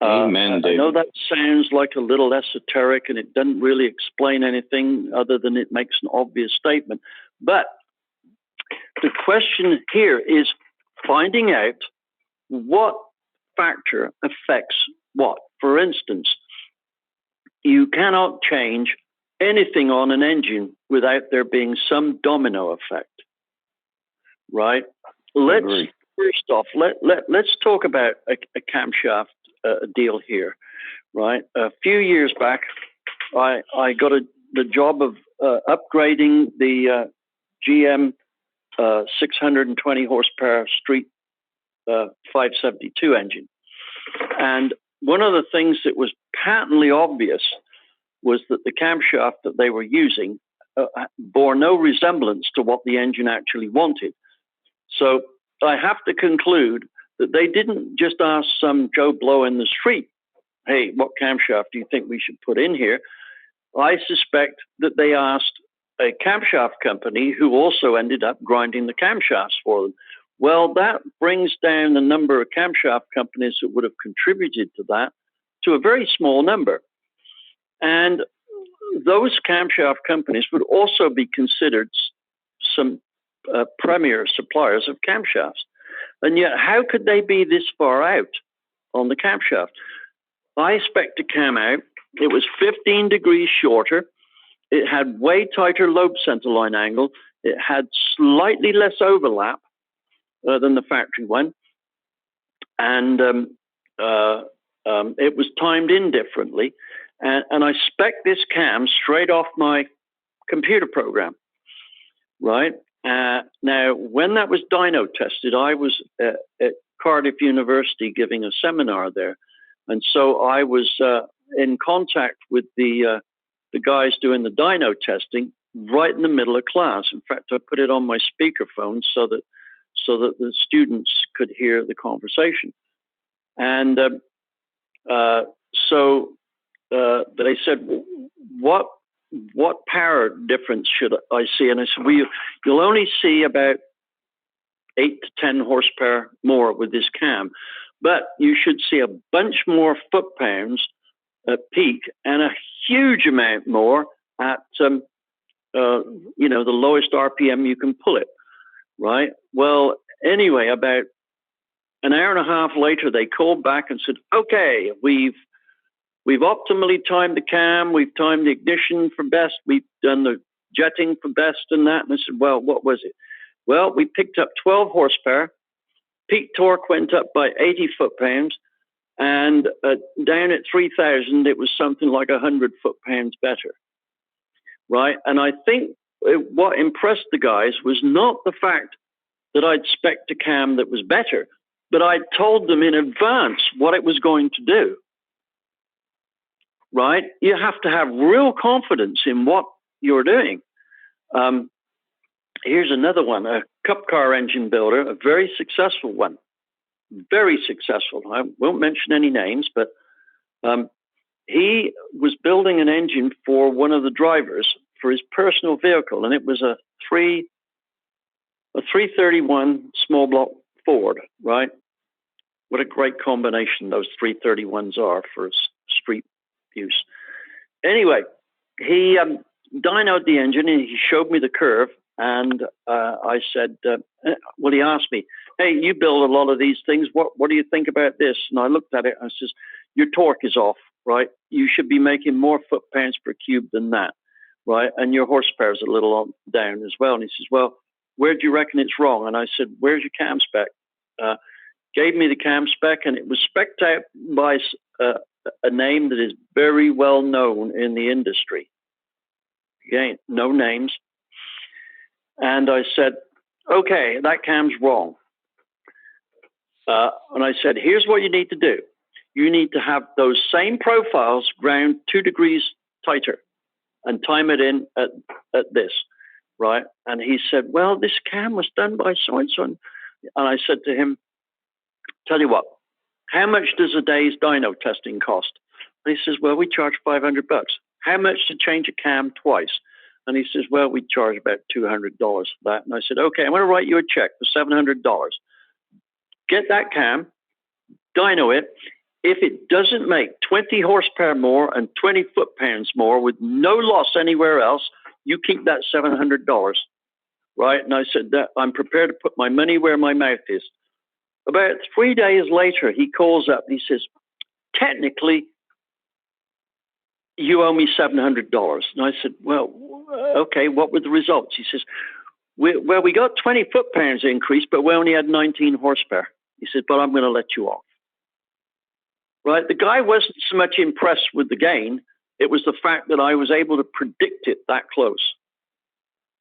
Amen, David. I know that sounds like a little esoteric, and it doesn't really explain anything other than it makes an obvious statement. But the question here is finding out what factor affects what. For instance, you cannot change anything on an engine without there being some domino effect, right? First off, let's talk about a camshaft deal here, right? A few years back, I got the job of upgrading the GM 620 horsepower Street 572 engine. And one of the things that was patently obvious was that the camshaft that they were using bore no resemblance to what the engine actually wanted. So I have to conclude that they didn't just ask some Joe Blow in the street, hey, what camshaft do you think we should put in here? I suspect that they asked a camshaft company who also ended up grinding the camshafts for them. Well, that brings down the number of camshaft companies that would have contributed to that to a very small number. And those camshaft companies would also be considered some premier suppliers of camshafts. And yet, how could they be this far out on the camshaft? I spec'd a cam out. It was 15 degrees shorter. It had way tighter lobe centerline angle. It had slightly less overlap than the factory one. And it was timed in differently. And I spec'd this cam straight off my computer program, right? Now, when that was dyno tested, I was at Cardiff University giving a seminar there. And so I was in contact with the guys doing the dyno testing right in the middle of class. In fact, I put it on my speakerphone so that the students could hear the conversation. And so they said, what power difference should I see? And I said, well, you'll only see about 8 to 10 horsepower more with this cam, but you should see a bunch more foot-pounds at peak and a huge amount more at, the lowest RPM you can pull it, right? Well, anyway, about an hour and a half later, they called back and said, okay, we've optimally timed the cam. We've timed the ignition for best. We've done the jetting for best and that. And I said, well, what was it? Well, we picked up 12 horsepower. Peak torque went up by 80 foot-pounds. And down at 3,000, it was something like 100 foot-pounds better, right? And I think what impressed the guys was not the fact that I'd spec'd a cam that was better, but I'd told them in advance what it was going to do. Right? You have to have real confidence in what you're doing. Here's another one, a cup car engine builder, a very successful one. Very successful. I won't mention any names, but he was building an engine for one of the drivers for his personal vehicle, and it was a 331 small block Ford, right? What a great combination those 331s are for street use. Anyway, he dynoed the engine and he showed me the curve, and I said, well, he asked me, hey, you build a lot of these things. What do you think about this? And I looked at it and I says, your torque is off, right? You should be making more foot-pounds per cube than that, right? And your horsepower is a little down as well. And he says, well, where do you reckon it's wrong? And I said, where's your cam spec? Gave me the cam spec, and it was spec'd out by a name that is very well known in the industry. Again, no names. And I said, okay, that cam's wrong. And I said, here's what you need to do. You need to have those same profiles ground 2 degrees tighter and time it in at this, right? And he said, well, this cam was done by so-and-so. And I said to him, tell you what, how much does a day's dyno testing cost? And he says, well, we charge $500. How much to change a cam twice? And he says, well, we charge about $200 for that. And I said, okay, I'm going to write you a check for $700. Get that cam, dyno it. If it doesn't make 20 horsepower more and 20 foot-pounds more with no loss anywhere else, you keep that $700, right? And I said, that I'm prepared to put my money where my mouth is. About 3 days later, he calls up and he says, technically, you owe me $700. And I said, well, okay, what were the results? He says, we got 20 foot-pounds increase, but we only had 19 horsepower. He said, but I'm going to let you off. Right? The guy wasn't so much impressed with the gain. It was the fact that I was able to predict it that close.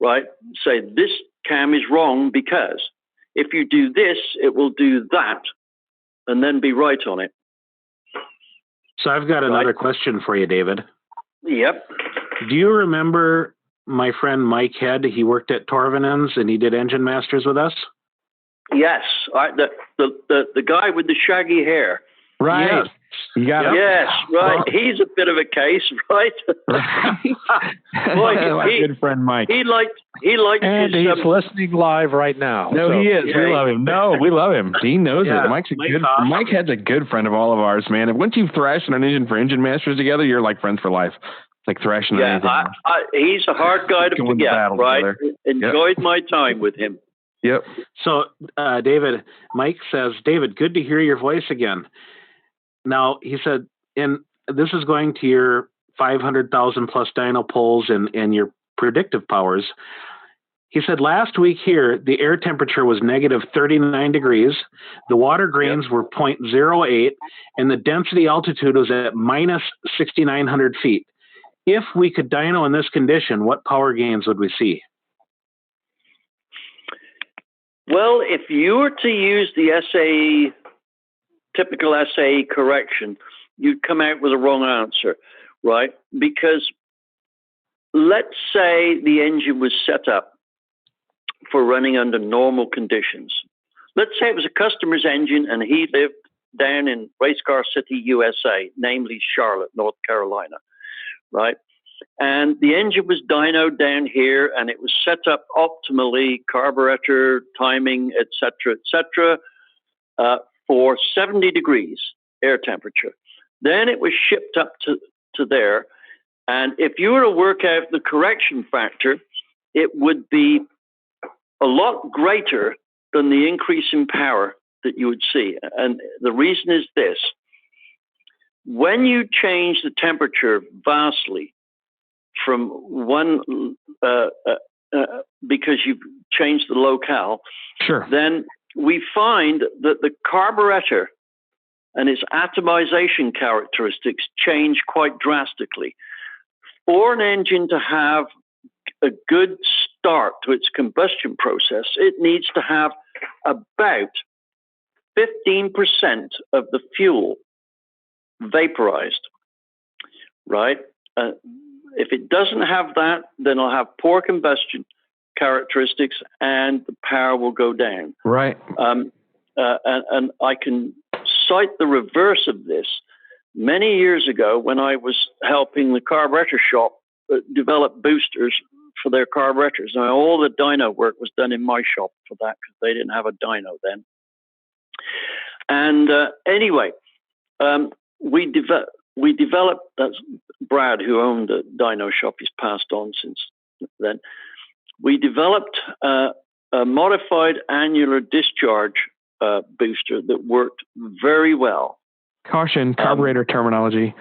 Right? Say, this cam is wrong because if you do this, it will do that, and then be right on it. So I've got another question for you, David. Yep. Do you remember my friend Mike Head? He worked at Torvinen's and he did Engine Masters with us. Yes, the guy with the shaggy hair. Right. Yes. You got it. Yes, right. Well, he's a bit of a case, right? Boy, my good friend Mike. He liked And his, he's listening live right now. No, he is. Yeah, we love him. No, we love him. He knows Yeah, it. Mike's awesome. Mike Head's a good friend of all of ours, man. And once you've thrashed on an engine for Engine Masters together, you're like friends for life. It's like thrashing on anything. he's a hard guy to Can win the forget, battle right? together. Enjoyed my time with him. Yep. So, David, Mike says, David, good to hear your voice again. Now, he said, and this is going to your 500,000 plus dyno pulls and your predictive powers. He said, last week here, the air temperature was negative 39 degrees. The water grains were 0.08, and the density altitude was at minus 6,900 feet. If we could dyno in this condition, what power gains would we see? Well, if you were to use the SAE, typical SAE correction, you'd come out with a wrong answer, right? Because let's say the engine was set up for running under normal conditions. Let's say it was a customer's engine and he lived down in Race Car City, USA, namely Charlotte, North Carolina, right? And the engine was dynoed down here and it was set up optimally, carburetor, timing, et cetera, for 70 degrees air temperature. Then it was shipped up to there. And if you were to work out the correction factor, it would be a lot greater than the increase in power that you would see. And the reason is this. When you change the temperature vastly from one, because you've changed the locale, Sure. then we find that the carburetor and its atomization characteristics change quite drastically. For an engine to have a good start to its combustion process, it needs to have about 15% of the fuel vaporized, right? If it doesn't have that, then it'll have poor combustion characteristics and the power will go down. Right. And I can cite the reverse of this. Many years ago, when I was helping the carburetor shop develop boosters for their carburetors, now all the dyno work was done in my shop for that because they didn't have a dyno then. And anyway, we developed, that's Brad who owned the dyno shop, he's passed on since then. We developed a modified annular discharge booster that worked very well. Caution, carburetor terminology.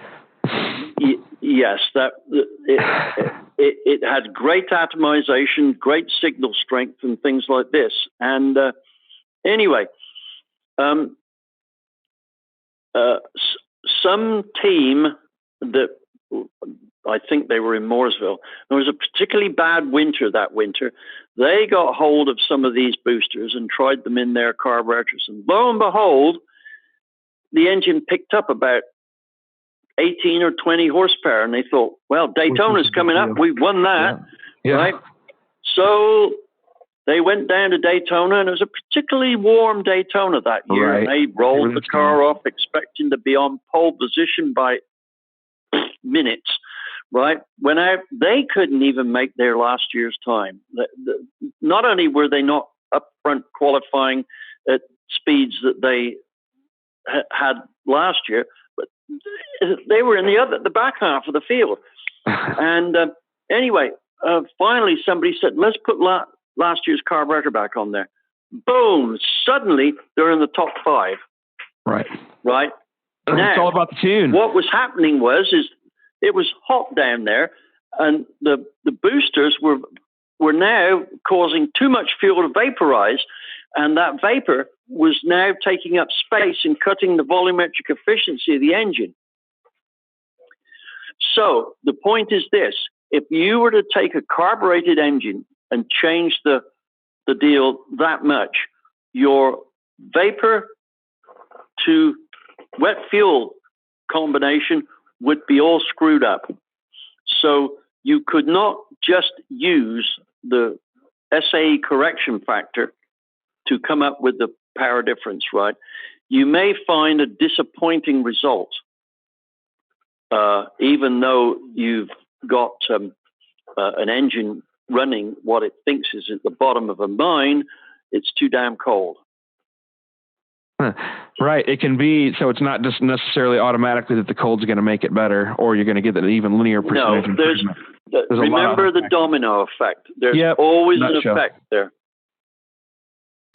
Yes, that it had great atomization, great signal strength, and things like this. And anyway, some team that I think they were in Mooresville. There was a particularly bad winter that winter. They got hold of some of these boosters and tried them in their carburetors. And lo and behold, the engine picked up about 18 or 20 horsepower. And they thought, well, Daytona's coming up. We won that, right? So they went down to Daytona, and it was a particularly warm Daytona that year. Right. And they rolled the car off expecting to be on pole position by minutes, right? When they couldn't even make their last year's time. Not only were they not up front qualifying at speeds that they had last year, but they were in the back half of the field. And anyway, finally somebody said, let's put last year's carburetor back on there. Boom! Suddenly they're in the top 5. Right. Right. Now, it's all about the tune. What was happening is it was hot down there, and the boosters were now causing too much fuel to vaporize, and that vapor was now taking up space and cutting the volumetric efficiency of the engine. So the point is this: if you were to take a carbureted engine and change the deal that much, your vapor to wet fuel combination would be all screwed up. So you could not just use the SAE correction factor to come up with the power difference, right? You may find a disappointing result, even though you've got an engine running what it thinks is at the bottom of a mine. It's too damn cold. Right. It can be, so it's not just necessarily automatically that the cold's going to make it better, or you're going to get an even linear percentage. No, there's remember the domino effect. There's always an effect there.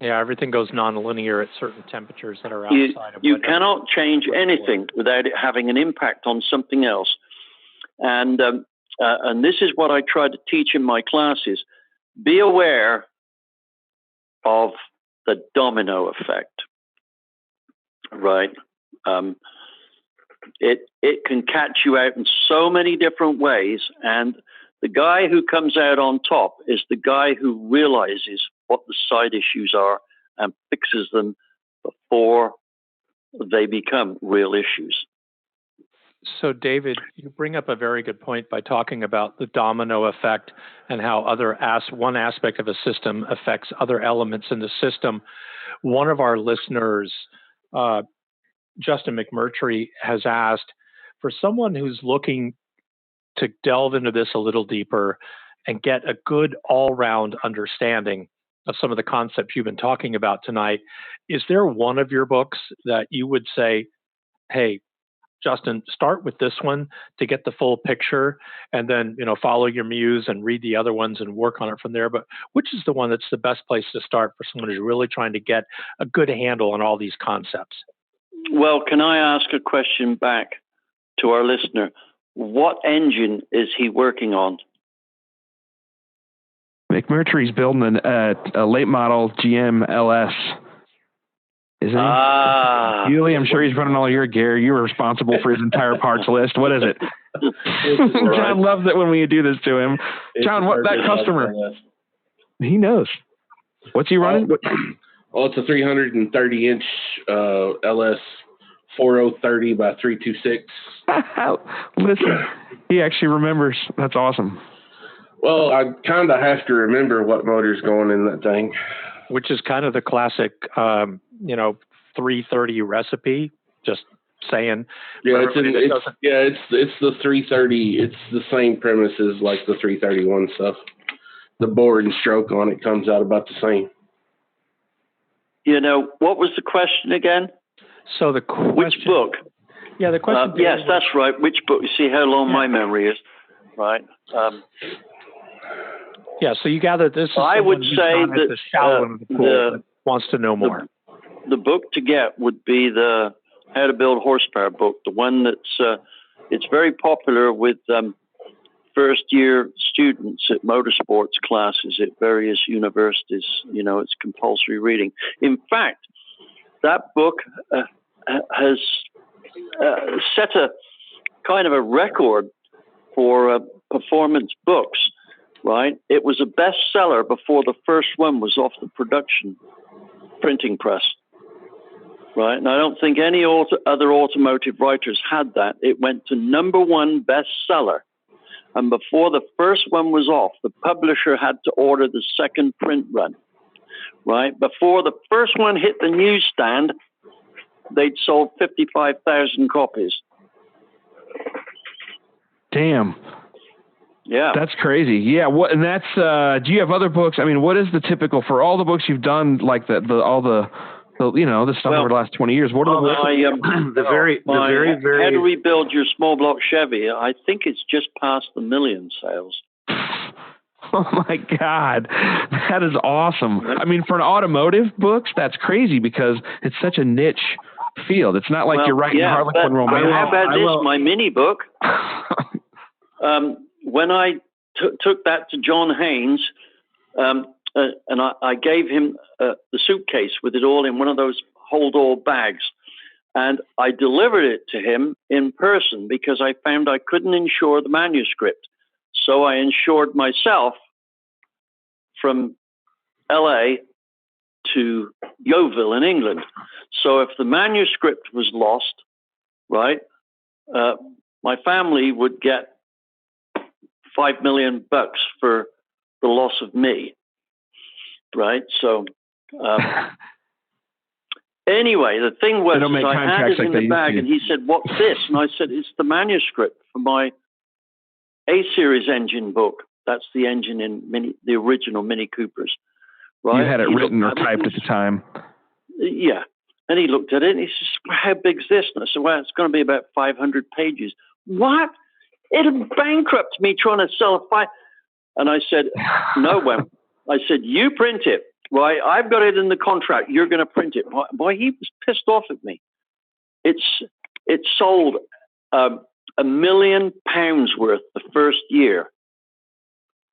Yeah, everything goes non-linear at certain temperatures that are outside of you cannot change anything without it having an impact on something else. And this is what I try to teach in my classes. Be aware of the domino effect. Right. It can catch you out in so many different ways. And the guy who comes out on top is the guy who realizes what the side issues are and fixes them before they become real issues. So, David, you bring up a very good point by talking about the domino effect and how one aspect of a system affects other elements in the system. One of our listeners, Justin McMurtry, has asked for someone who's looking to delve into this a little deeper and get a good all-round understanding of some of the concepts you've been talking about tonight. Is there one of your books that you would say, hey, Justin, start with this one to get the full picture, and then, follow your muse and read the other ones and work on it from there? But which is the one that's the best place to start for someone who's really trying to get a good handle on all these concepts? Well, can I ask a question back to our listener? What engine is he working on? McMurtry's building a late model GM LS. Isn't he? Yuli, I'm sure he's running all your gear. You were responsible for his entire parts list. What is it? John loves it when we do this to him. John, what that customer? He knows. What's he running? Well, it's a 330-inch LS 4030 by 326. Listen, he actually remembers. That's awesome. Well, I kind of have to remember what motor's going in that thing. Which is kind of the classic, 330 recipe. Just saying. Yeah, it's the 330. It's the same premise as like the 331 stuff. The bore and stroke on it comes out about the same. What was the question again? So the question, which book? Yeah, the question. Yes, that's right. Which book? You see how long my memory is, right? Yeah, so you gather this is I would say that the shallow end of the pool that wants to know more. The book to get would be the How to Build Horsepower book, the one that's it's very popular with first-year students at motorsports classes at various universities. It's compulsory reading. In fact, that book has set a kind of a record for performance books. Right, it was a bestseller before the first one was off the production printing press. Right, and I don't think any other automotive writers had that. It went to #1 bestseller, and before the first one was off, the publisher had to order the second print run. Right, before the first one hit the newsstand, they'd sold 55,000 copies. Damn. Yeah, that's crazy. Yeah, and that's. Do you have other books? I mean, what is the typical for all the books you've done, like all the the stuff over the last 20 years. What are how to rebuild your small block Chevy? I think it's just past the million sales. Oh my God, that is awesome. I mean, for an automotive books, that's crazy because it's such a niche field. It's not like you're writing Harlequin romance. How about this? My mini book. When I took that to John Haynes, and I gave him the suitcase with it all in one of those hold-all bags. And I delivered it to him in person because I found I couldn't insure the manuscript. So I insured myself from L.A. to Yeovil in England. So if the manuscript was lost, right, my family would get $5 million for the loss of me. Right. So, anyway, the thing was, I had it in the bag, and he said, "What's this?" And I said, "It's the manuscript for my A-series engine book. That's the engine in the original Mini Coopers." Right. You had it written or typed at the time. Yeah. And he looked at it and he says, "How big's this?" And I said, "Well, it's going to be about 500 pages." What? It'll bankrupt me trying to sell a five. And I said, "No, well." I said, "You print it, right? I've got it in the contract. You're going to print it." Boy, he was pissed off at me. It sold £1 million worth the first year.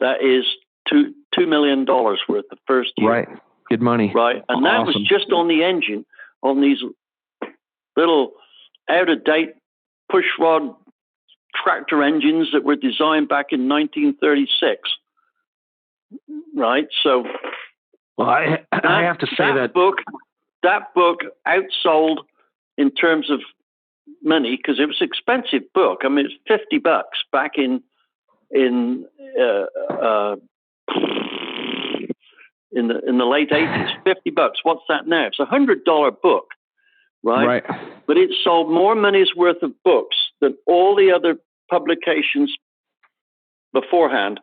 That is $2 million worth the first year. Right. Good money. Right. And that was just on the engine, on these little out-of-date pushrod tractor engines that were designed back in 1936. Right, so I have to say that book outsold in terms of money because it was an expensive book. I mean, it's $50 back in the late 80s. $50. What's that now? It's $100 book, right? But it sold more money's worth of books than all the other publications beforehand.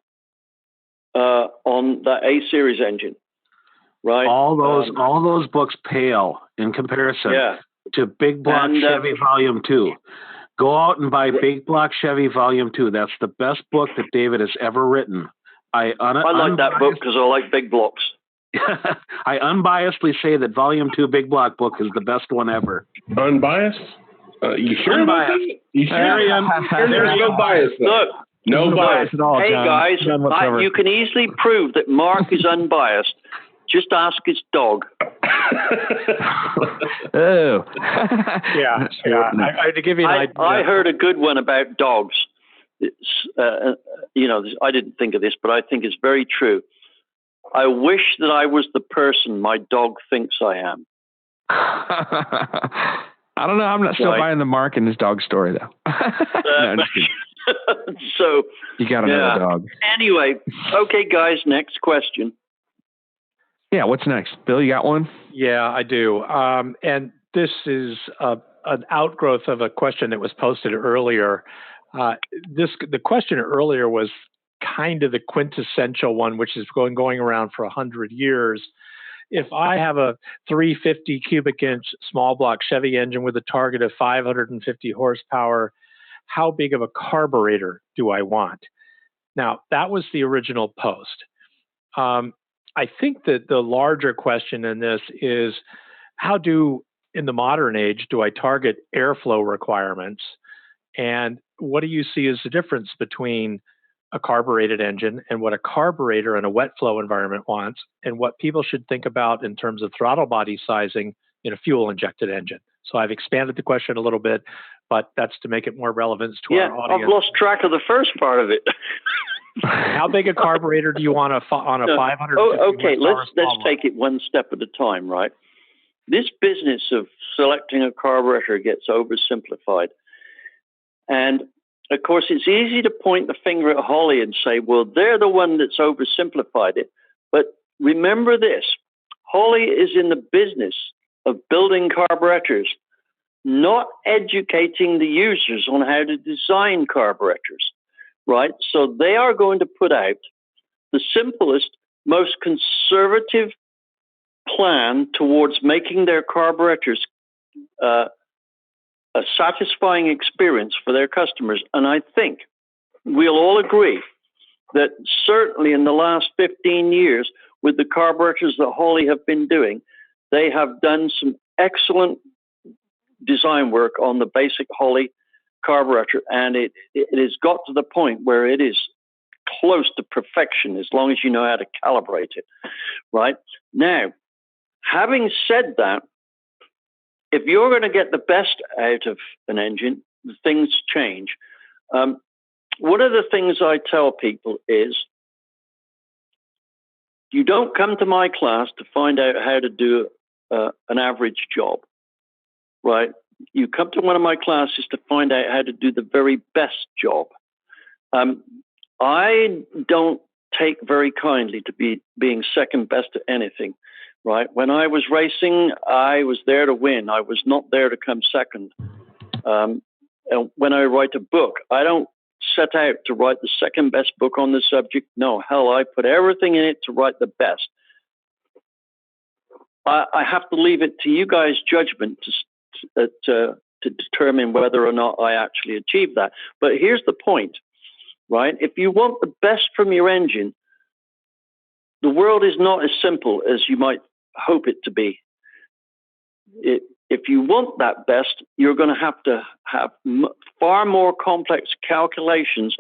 On the A-series engine, right? All those books pale in comparison to Big Block Chevy Volume 2. Go out and buy Big Block Chevy Volume 2. That's the best book that David has ever written. I like that book because I like big blocks. I unbiasedly say that Volume 2 Big Block book is the best one ever. Unbiased? You sure about that? You sure? There's no bias. Look. No bias at all. Hey, John. guys, you can easily prove that Mark is unbiased. Just ask his dog. Oh. Yeah. To give you an idea. I heard a good one about dogs. I didn't think of this, but I think it's very true. I wish that I was the person my dog thinks I am. I don't know. I'm not still buying the Mark and his dog story, though. No, just kidding. So you got to know the dog. Anyway, okay, guys. Next question. Yeah, what's next, Bill? You got one? Yeah, I do. And this is an outgrowth of a question that was posted earlier. The question earlier was kind of the quintessential one, which is going around for 100 years. If I have a 350 cubic inch small block Chevy engine with a target of 550 horsepower, how big of a carburetor do I want? Now, that was the original post. I think that the larger question in this is in the modern age, do I target airflow requirements? And what do you see as the difference between a carbureted engine and what a carburetor in a wet flow environment wants, and what people should think about in terms of throttle body sizing in a fuel injected engine? So I've expanded the question a little bit, but that's to make it more relevant to our audience. I've lost track of the first part of it. How big a carburetor do you want on a 550? Okay, let's take it one step at a time, right? This business of selecting a carburetor gets oversimplified. And, of course, it's easy to point the finger at Holly and say, well, they're the one that's oversimplified it. But remember this, Holly is in the business of building carburetors, not educating the users on how to design carburetors, right? So they are going to put out the simplest, most conservative plan towards making their carburetors a satisfying experience for their customers. And I think we'll all agree that certainly in the last 15 years, with the carburetors that Holley have been doing, they have done some excellent design work on the basic Holley carburetor, and it has got to the point where it is close to perfection as long as you know how to calibrate it. Right? Now, having said that, if you're going to get the best out of an engine, things change. One of the things I tell people is, you don't come to my class to find out how to do an average job, right? You come to one of my classes to find out how to do the very best job. I don't take very kindly to being second best at anything, right? When I was racing, I was there to win. I was not there to come second. And when I write a book, I don't set out to write the second best book on the subject. No, hell, I put everything in it to write the best. I have to leave it to you guys' judgment to determine whether or not I actually achieve that. But here's the point, right? If you want the best from your engine, the world is not as simple as you might hope it to be. If you want that best, you're going to have far more complex calculations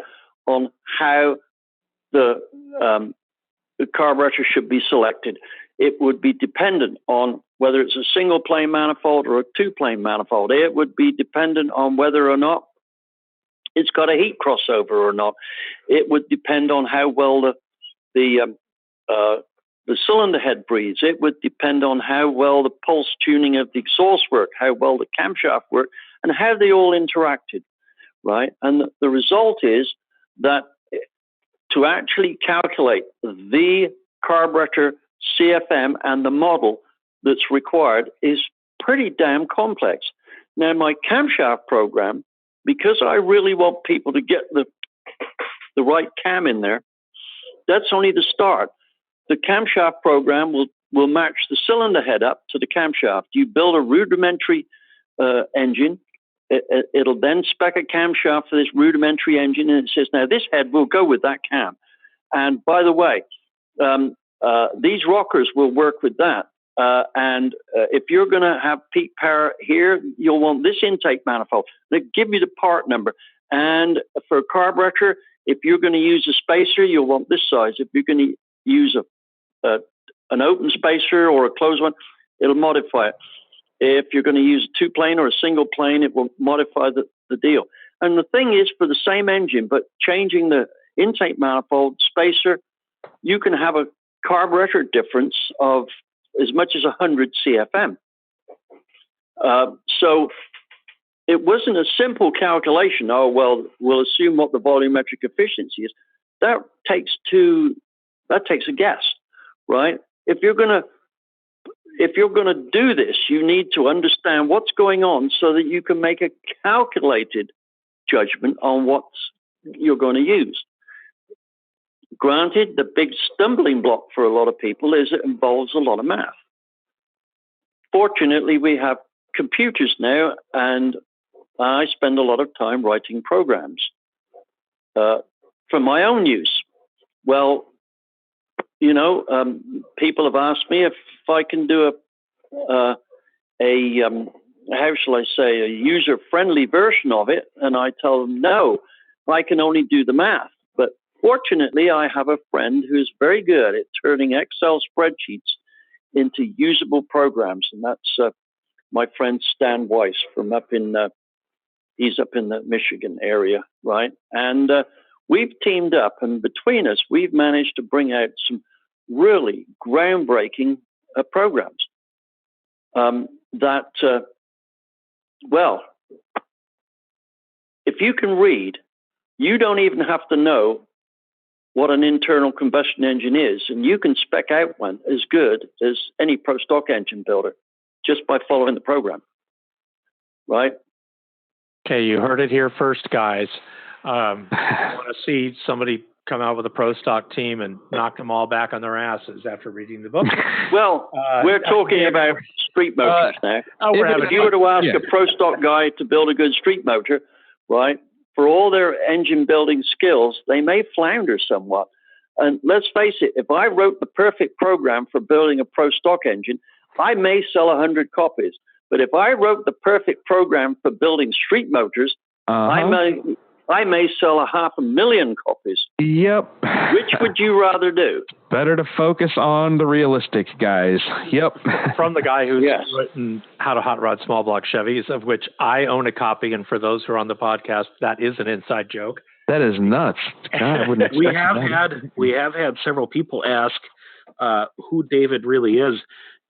on how the carburetor should be selected. It would be dependent on whether it's a single plane manifold or a two plane manifold. It would be dependent on whether or not it's got a heat crossover or not. It would depend on how well the cylinder head breathes. It would depend on how well the pulse tuning of the exhaust worked, how well the camshaft worked, and how they all interacted, right? And the result is that to actually calculate the carburetor CFM and the model that's required is pretty damn complex. Now, my camshaft program, because I really want people to get the right cam in there, that's only the start. The camshaft program will match the cylinder head up to the camshaft. You build a rudimentary engine. It'll then spec a camshaft for this rudimentary engine, and it says, now this head will go with that cam. And by the way, these rockers will work with that. And if you're going to have peak power here, you'll want this intake manifold. They give you the part number. And for a carburetor, if you're going to use a spacer, you'll want this size. If you're going to use an open spacer or a closed one, it'll modify it. If you're going to use a two-plane or a single plane, it will modify the deal. And the thing is, for the same engine, but changing the intake manifold spacer, you can have a carburetor difference of as much as 100 CFM. So it wasn't a simple calculation. Oh, well, we'll assume what the volumetric efficiency is. That takes a guess, right? If you're going to do this, you need to understand what's going on so that you can make a calculated judgment on what you're going to use. Granted, the big stumbling block for a lot of people is it involves a lot of math. Fortunately, we have computers now, and I spend a lot of time writing programs for my own use. Well, people have asked me if I can do a user-friendly version of it, and I tell them no, I can only do the math. But fortunately, I have a friend who's very good at turning Excel spreadsheets into usable programs, and that's my friend Stan Weiss from he's up in the Michigan area, right? And we've teamed up, and between us, we've managed to bring out some really groundbreaking programs if you can read, you don't even have to know what an internal combustion engine is, and you can spec out one as good as any pro stock engine builder just by following the program, right? Okay, you heard it here first, guys. I want to see somebody come out with a pro stock team and knock them all back on their asses after reading the book. Well, we're talking about street motors now. If you were to ask a pro stock guy to build a good street motor, right, for all their engine building skills, they may flounder somewhat. And let's face it, if I wrote the perfect program for building a pro stock engine, I may sell 100 copies. But if I wrote the perfect program for building street motors, I may sell 500,000 copies. Yep. Which would you rather do? Better to focus on the realistic guys. Yep. From the guy who's written How to Hot Rod Small Block Chevys, of which I own a copy, and for those who are on the podcast, that is an inside joke. That is nuts. God, I wouldn't expect we have had several people ask who David really is.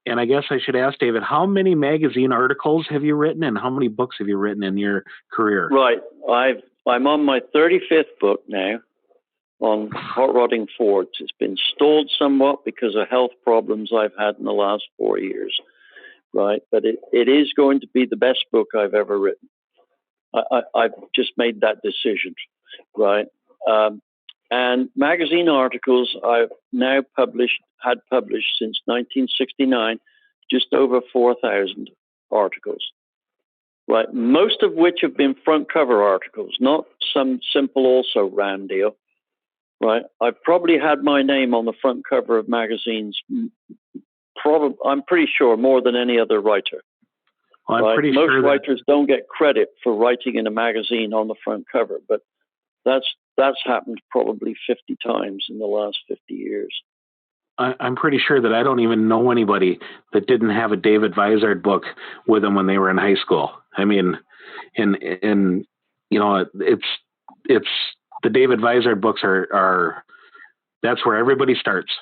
And I guess I should ask David, how many magazine articles have you written and how many books have you written in your career? Right. I'm on my 35th book now on hot rodding Fords. It's been stalled somewhat because of health problems I've had in the last 4 years. Right. But it is going to be the best book I've ever written. I've just made that decision. Right. And magazine articles I've now had published since 1969, just over 4,000 articles, right? Most of which have been front cover articles, not some simple also ran deal, right? I've probably had my name on the front cover of magazines, I'm pretty sure more than any other writer. Well, I'm pretty Most sure writers don't get credit for writing in a magazine on the front cover, but that's happened probably 50 times in the last 50 years. I'm pretty sure that I don't even know anybody that didn't have a David Vizard book with them when they were in high school. I mean, and you know, it's the David Vizard books are that's where everybody starts.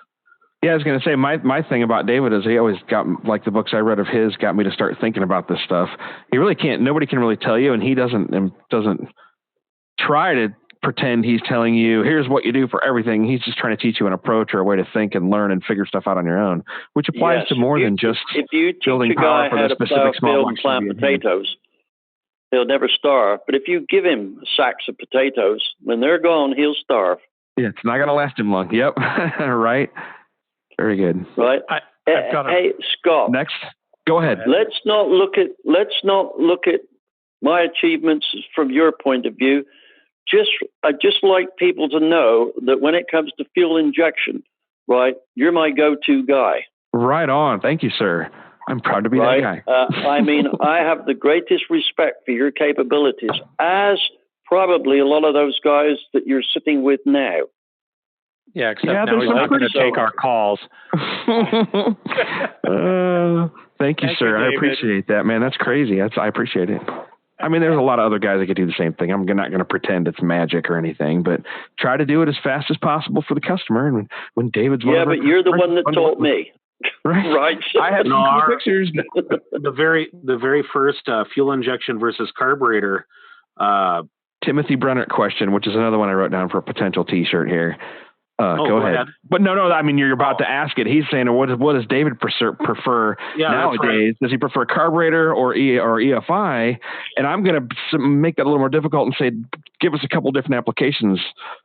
Yeah, I was going to say my thing about David is he always got, like, the books I read of his got me to start thinking about this stuff. He really can't. Nobody can really tell you, and he doesn't try to pretend he's telling you, here's what you do for everything. He's just trying to teach you an approach or a way to think and learn and figure stuff out on your own, which applies to more than just building power for the specific small block plant potatoes. He'll never starve. But if you give him sacks of potatoes, when they're gone, he'll starve. Yeah, it's not going to last him long. Yep. Right. Very good. Right. Hey, Scott. Next. Go ahead. Let's not look at my achievements from your point of view. I'd just like people to know that when it comes to fuel injection, right, you're my go-to guy. Right on. Thank you, sir. I'm proud to be that guy. I mean, I have the greatest respect for your capabilities, as probably a lot of those guys that you're sitting with now. Yeah, except now he's not going to take our calls. Thank you, sir. I appreciate that, man. That's crazy. I appreciate it. I mean, there's a lot of other guys that could do the same thing. I'm not going to pretend it's magic or anything, but try to do it as fast as possible for the customer. And when David's but you're the one that taught me. Right. I have some pictures. The very first fuel injection versus carburetor. Timothy Brennert question, which is another one I wrote down for a potential T-shirt here. Go ahead. But no, I mean, you're about to ask it. He's saying, what does David prefer nowadays? Right. Does he prefer carburetor or EFI? And I'm going to make that a little more difficult and say, give us a couple different applications,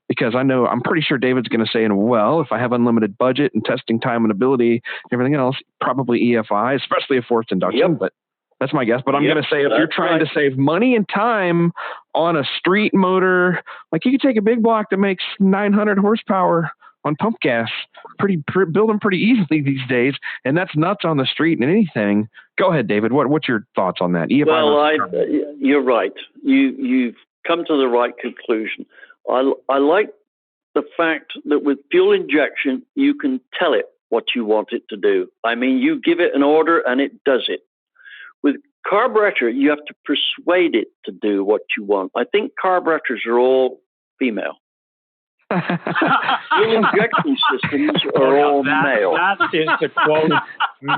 because I'm pretty sure David's going to say, well, if I have unlimited budget and testing time and ability and everything else, probably EFI, especially a forced induction. Yep. But that's my guess. But I'm going to say, if you're trying to save money and time on a street motor, like, you could take a big block that makes 900 horsepower on pump gas, build them pretty easily these days, and that's nuts on the street and anything. Go ahead, David. What's your thoughts on that? You're right. You've come to the right conclusion. I like the fact that with fuel injection, you can tell it what you want it to do. I mean, you give it an order and it does it. With carburetor, you have to persuade it to do what you want. I think carburetors are all female. Fuel injection systems are all male. That is the quote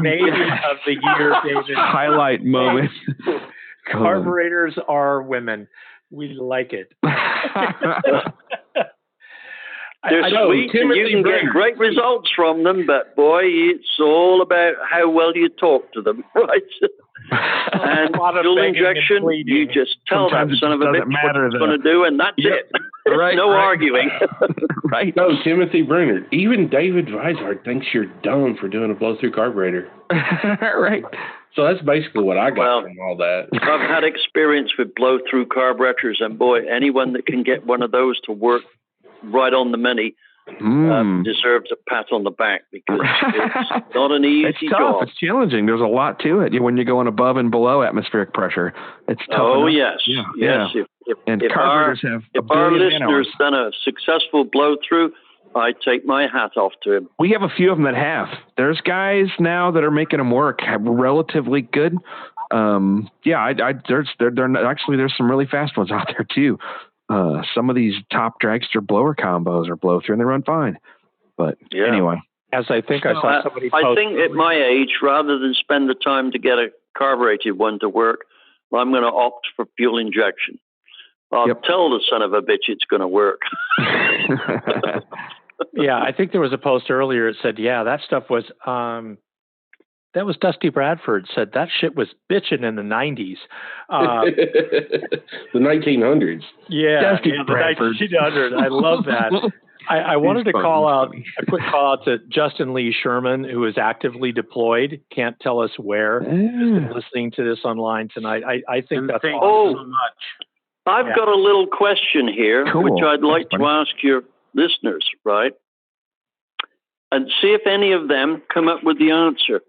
maybe of the year, David. Highlight moment. Carburetors are women. We like it. They're sweet, and you can get great results from them, but boy, it's all about how well you talk to them, right? And fuel injection, you just tell that son of a bitch what it's going to do, and that's it. Right. No arguing. Right. No, Timothy Bruner. Even David Vizard thinks you're dumb for doing a blow-through carburetor. Right. So that's basically what I got from all that. I've had experience with blow-through carburetors, and boy, anyone that can get one of those to work right on the money deserves a pat on the back, because it's not an easy job. It's challenging. There's a lot to it when you're going above and below atmospheric pressure. It's tough. Oh, enough. yes. Yeah. Yes. And If carburetors have our listener's done a successful blow-through, I take my hat off to him. We have a few of them that have. There's guys now that are making them work relatively good. There's some really fast ones out there too. Some of these top dragster blower combos are blow through and they run fine. But anyway, as I think I saw somebody post. I think at my age, rather than spend the time to get a carbureted one to work, I'm going to opt for fuel injection. I'll tell the son of a bitch it's going to work. Yeah, I think there was a post earlier that said, that stuff was, that was Dusty Bradford said that shit was bitching in the 90s. The 1900s. Yeah, Dusty Bradford. The 1900s. I love that. I wanted to call out a quick call out to Justin Lee Sherman, who is actively deployed. Can't tell us where. Listening to this online tonight. I think that's awesome. So much. I've got a little question here, which I'd like to ask your listeners, right? And see if any of them come up with the answer.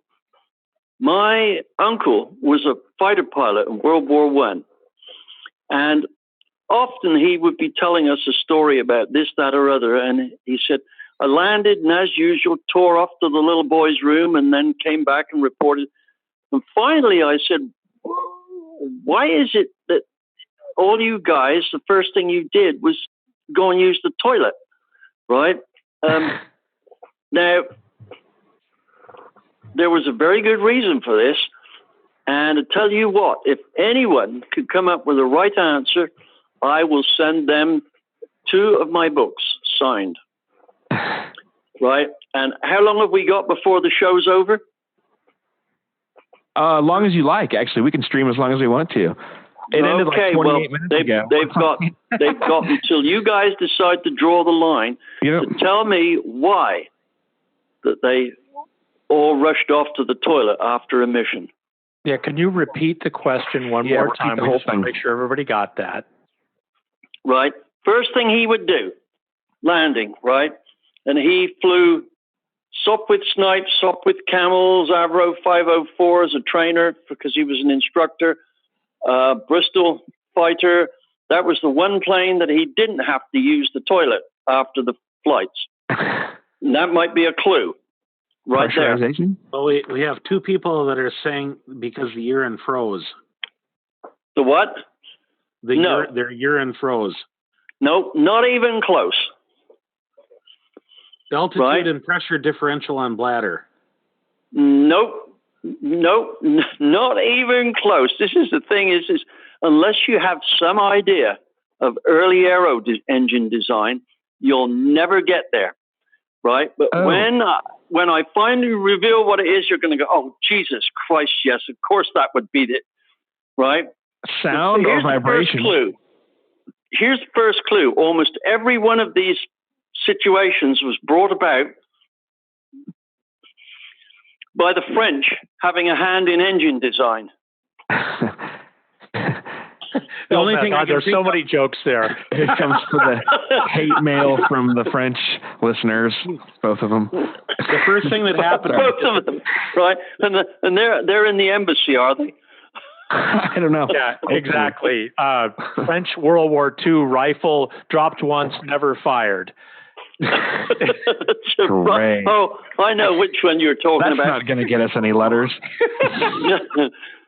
My uncle was a fighter pilot in World War I, and often he would be telling us a story about this, that, or other, and he said, I landed and as usual tore off to the little boy's room and then came back and reported. And finally I said, why is it that all you guys, the first thing you did was go and use the toilet, right? Now, there was a very good reason for this. And to tell you what, if anyone could come up with the right answer, I will send them 2 of my books signed. Right? And how long have we got before the show's over? As long as you like, actually. We can stream as long as we want to. It ended like 28 minutes ago. They've got until you guys decide to draw the line to tell me why that they all rushed off to the toilet after a mission. Yeah, can you repeat the question one more time? We just want to make sure everybody got that. Right. First thing he would do, landing, right? And he flew Sopwith Snipes, Sopwith Camels, Avro 504 as a trainer because he was an instructor. Bristol Fighter. That was the one plane that he didn't have to use the toilet after the flights. And that might be a clue right there. Well, we have 2 people that are saying because the urine froze. The what? Their urine froze. No, not even close. Altitude and pressure differential on bladder. Nope, not even close. This is the thing is unless you have some idea of early aero engine design, you'll never get there, right? But when I finally reveal what it is, you're going to go, oh, Jesus Christ, yes, of course that would be it, right? Sound or vibration? Here's the first clue. Almost every one of these situations was brought about by the French having a hand in engine design. The only thing there's so many jokes there. It comes to the hate mail from the French listeners, both of them. The first thing that happened, both of them, right? And they're in the embassy, are they? I don't know. Yeah, exactly. French World War II rifle dropped once, never fired. Great. Oh, I know which one you're talking about. That's not going to get us any letters.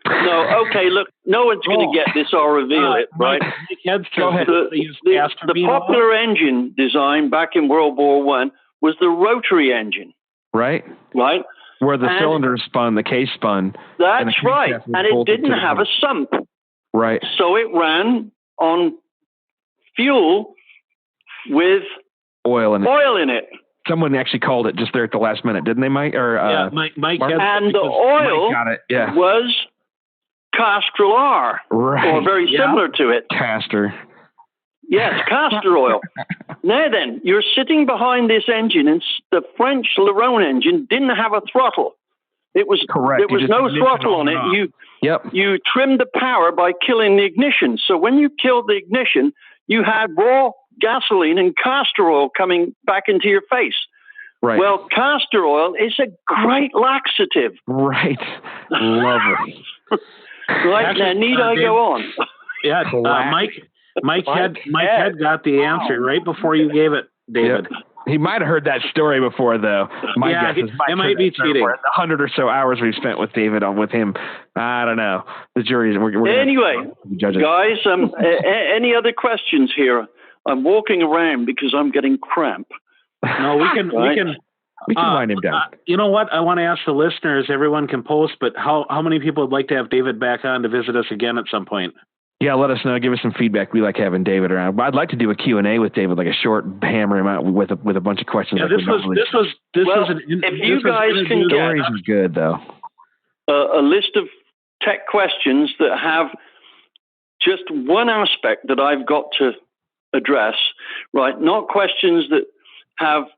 No, okay, look, no one's going to get this. I'll reveal it, right? Go ahead. The popular engine design back in World War I was the rotary engine. Right. Right. Where the cylinder spun, the case spun. That's right. And it didn't have a sump. Right. So it ran on fuel with oil in it. Someone actually called it just there at the last minute, didn't they, Mike? Or Mike had, and the oil got it. Yeah. was Castrol R, right. or very similar to it. Caster. Yes, castor oil. Now then, you're sitting behind this engine, and the French Laron engine didn't have a throttle. It was correct. There was no throttle on it. You trimmed the power by killing the ignition. So when you killed the ignition, you had raw gasoline and castor oil coming back into your face. Right. Well, castor oil is a great laxative. Right. Lovely. Right. Actually, now, need I go on? Yeah, Mike had got the answer right before you gave it, David. Yep. He might have heard that story before, though. My guess is it might be cheating. 100 or so hours we've spent with David with him. I don't know. The jury's. Anyway, guys, any other questions here? I'm walking around because I'm getting cramp. No, we can wind him down. You know what? I want to ask the listeners. Everyone can post, but how many people would like to have David back on to visit us again at some point? Yeah, let us know. Give us some feedback. We like having David around. But I'd like to do a Q&A with David, like a short hammer him out with a bunch of questions. Yeah, like if you guys can get stories is good though. A list of tech questions that have just one aspect that I've got to address, right? Not questions that have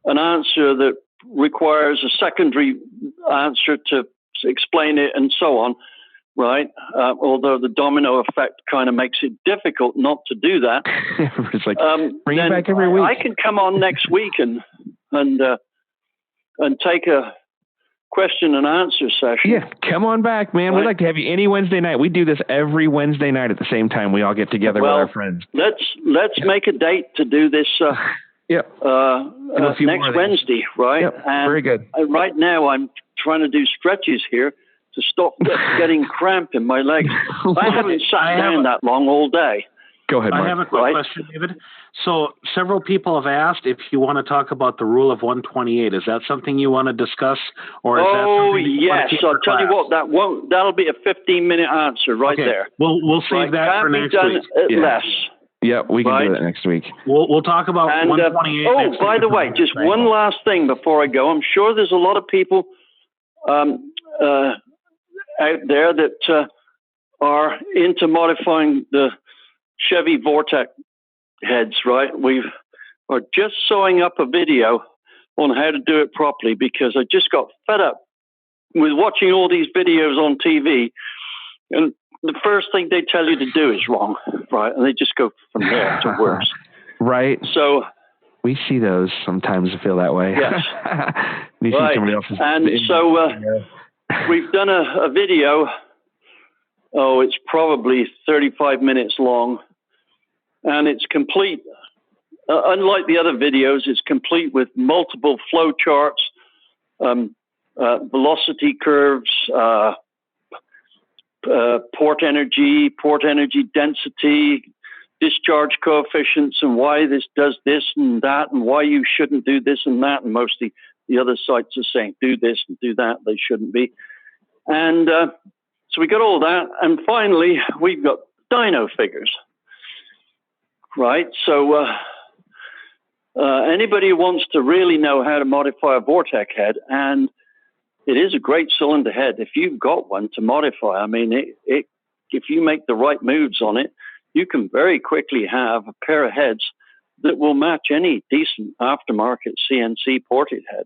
an answer that requires a secondary answer to explain it and so on. Right, although the domino effect kind of makes it difficult not to do that. It's like bring it back every week. I can come on next week and take a question and answer session. Yeah, come on back, man. Right. We'd like to have you any Wednesday night. We do this every Wednesday night at the same time. We all get together with our friends. Let's make a date to do this. Next Wednesday, right? Yep, very good. Right now, I'm trying to do stretches here to stop getting cramp in my legs. I haven't sat down that long all day. Go ahead, Mark. I have a quick question, David. So several people have asked if you want to talk about the rule of 128. Is that something you want to discuss? Or is that something yes. I'll tell you what, that'll be a 15-minute answer there. We'll save that for next week. Less. Yeah, we can do that next week. We'll talk about 128 by the way, just one last thing before I go. I'm sure there's a lot of people out there that are into modifying the Chevy Vortech heads, right? We are just sewing up a video on how to do it properly because I just got fed up with watching all these videos on TV, and the first thing they tell you to do is wrong, right? And they just go from there to worse. Right. So we see those sometimes feel that way. Yes. You see somebody else's we've done a video. Oh, it's probably 35 minutes long, and it's complete. Unlike the other videos, it's complete with multiple flow charts, velocity curves, port energy density, discharge coefficients, and why this does this and that, and why you shouldn't do this and that. And mostly the other sites are saying do this and do that. They shouldn't be. And so we got all that. And finally, we've got dyno figures. Right? So anybody who wants to really know how to modify a Vortech head, and it is a great cylinder head if you've got one to modify. I mean, if you make the right moves on it, you can very quickly have a pair of heads that will match any decent aftermarket CNC ported head.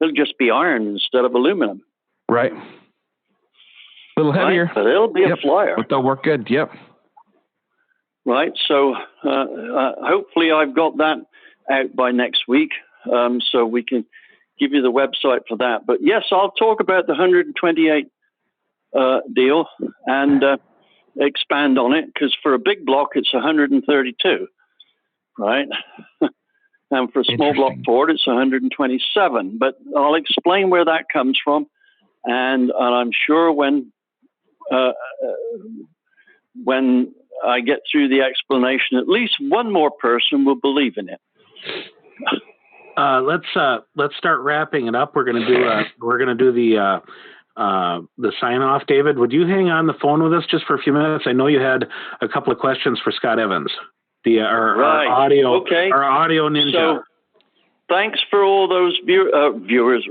It'll just be iron instead of aluminum. Right. A little heavier. Right? But it'll be a flyer. But they'll work good. Yep. Right. So hopefully I've got that out by next week, so we can give you the website for that. But yes, I'll talk about the 128 deal and expand on it, because for a big block it's 132, right? And for a small block Ford it's 127. But I'll explain where that comes from, and I'm sure when I get through the explanation, at least one more person will believe in it. Let's start wrapping it up. We're gonna do the sign off. David, would you hang on the phone with us just for a few minutes? I know you had a couple of questions for Scott Evans, our audio ninja. So thanks for all those listeners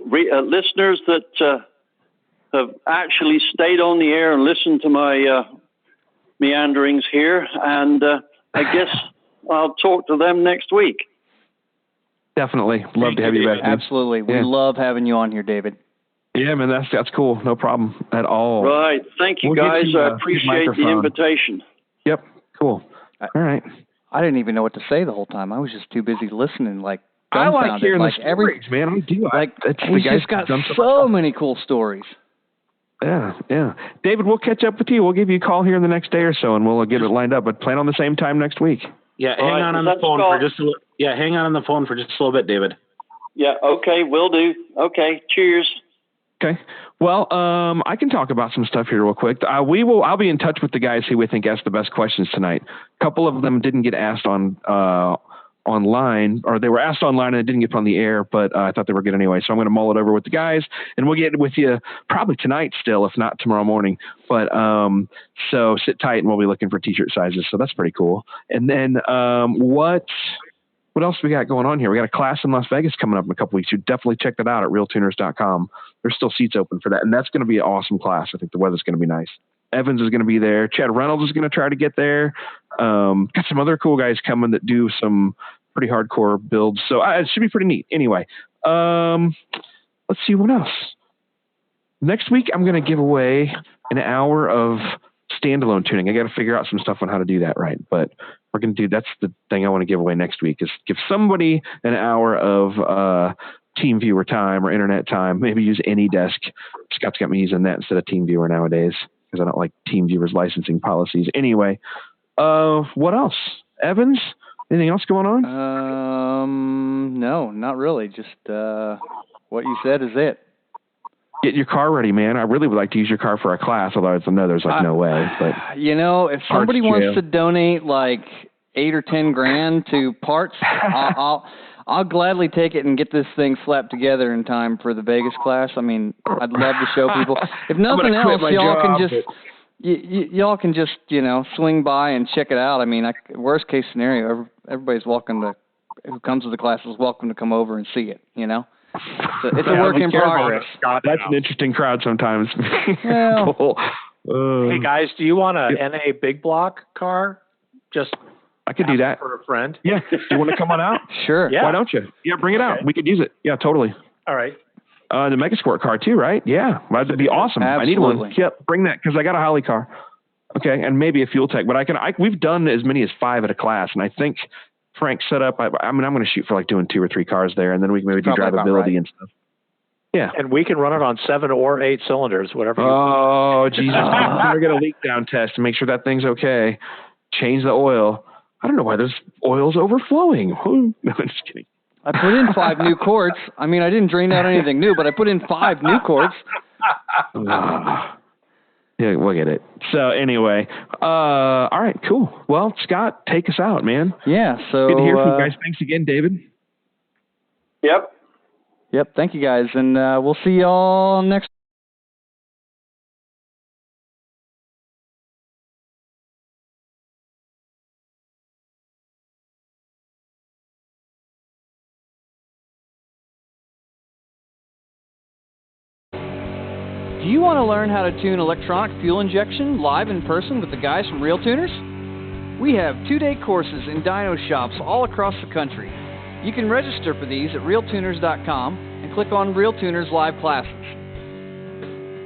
that have actually stayed on the air and listened to my meanderings here. And I guess I'll talk to them next week. Definitely. Love to have you back, man. Absolutely. We love having you on here, David. Yeah, man, that's cool. No problem at all. Right. Thank you, guys. I appreciate the invitation. Yep. Cool. All right. I didn't even know what to say the whole time. I was just too busy listening, like I dumbfounded. like hearing the stories, man. I do. He's just got so many cool stories. Yeah. David, we'll catch up with you. We'll give you a call here in the next day or so, and we'll get it lined up. But plan on the same time next week. Yeah, hang on the phone for just a little bit, David. Yeah. Okay, will do. Okay. Cheers. Okay. Well, I can talk about some stuff here real quick. I'll be in touch with the guys who we think asked the best questions tonight. A couple of them didn't get asked online, or they were asked online and it didn't get put on the air, but I thought they were good anyway. So I'm going to mull it over with the guys, and we'll get with you probably tonight still, if not tomorrow morning. But so sit tight, and we'll be looking for t-shirt sizes. So that's pretty cool. And then what else we got going on here? We got a class in Las Vegas coming up in a couple weeks. You definitely check that out at RealTuners.com. There's still seats open for that, and that's going to be an awesome class. I think the weather's going to be nice. Evans is going to be there. Chad Reynolds is going to try to get there. Got some other cool guys coming that do some pretty hardcore builds. So it should be pretty neat. Anyway, let's see what else. Next week, I'm going to give away an hour of standalone tuning. I got to figure out some stuff on how to do that right. But we're going to do, that's the thing I want to give away next week, is give somebody an hour of team viewer time or internet time. Maybe use AnyDesk. Scott's got me using that instead of team viewer nowadays, because I don't like team viewers licensing policies. Anyway, what else? Evans, anything else going on? No, not really. Just what you said is it. Get your car ready, man. I really would like to use your car for a class, although I know there's no way. But if somebody wants to donate like $8 or $10 grand to parts, I'll gladly take it and get this thing slapped together in time for the Vegas class. I mean, I'd love to show people. If nothing else, y'all can just swing by and check it out. I mean, worst case scenario, everybody's welcome to, who comes to the class is welcome to come over and see it. So it's a work in progress. That's an interesting crowd sometimes. Well, hey guys, do you want a NA big block car? I could do that for a friend. Yeah. Do you want to come on out? Sure. Yeah. Why don't you? Yeah, bring it out. We could use it. Yeah, totally. All right. The Megasport car too, right? Yeah, that'd be awesome. Absolutely. I need one. Yep, bring that, because I got a Holly car. Okay, and maybe a Fuel Tech, but we've done as many as 5 at a class, and I think Frank set up. I'm going to shoot for like doing 2 or 3 cars there, and then we can maybe do drivability and stuff. Yeah, and we can run it on 7 or 8 cylinders, whatever. Oh Jesus! We're going to leak down test and make sure that thing's okay. Change the oil. I don't know why there's oil's overflowing. No, I'm just kidding. I put in 5 new quarts. I mean, I didn't drain out anything new, but I put in 5 new quarts. Yeah, we'll get it. So anyway, all right, cool. Well, Scott, take us out, man. Yeah, so... Good to hear from you guys. Thanks again, David. Yep, thank you guys, and we'll see y'all next. Do you want to learn how to tune electronic fuel injection live in person with the guys from RealTuners? We have 2-day courses in dyno shops all across the country. You can register for these at RealTuners.com and click on RealTuners Live Classes.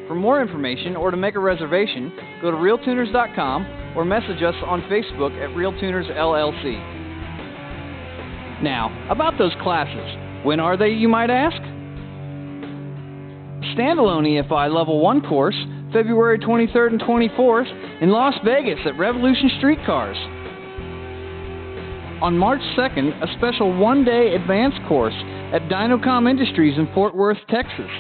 For more information or to make a reservation, go to RealTuners.com or message us on Facebook at RealTuners LLC. Now, about those classes. When are they, you might ask? Standalone EFI Level 1 course, February 23rd and 24th in Las Vegas at Revolution Street Cars. On March 2nd, a special 1-day advanced course at Dynocom Industries in Fort Worth, Texas.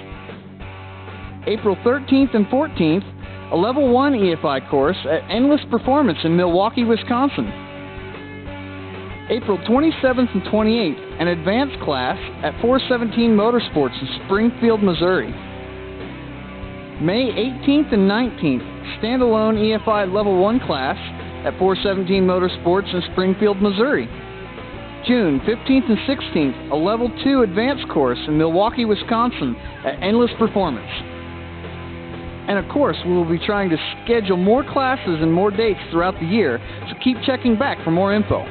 April 13th and 14th, a Level 1 EFI course at Endless Performance in Milwaukee, Wisconsin. April 27th and 28th, an advanced class at 417 Motorsports in Springfield, Missouri. May 18th and 19th, standalone EFI Level 1 class at 417 Motorsports in Springfield, Missouri. June 15th and 16th, a Level 2 advanced course in Milwaukee, Wisconsin at Endless Performance. And of course, we will be trying to schedule more classes and more dates throughout the year, so keep checking back for more info.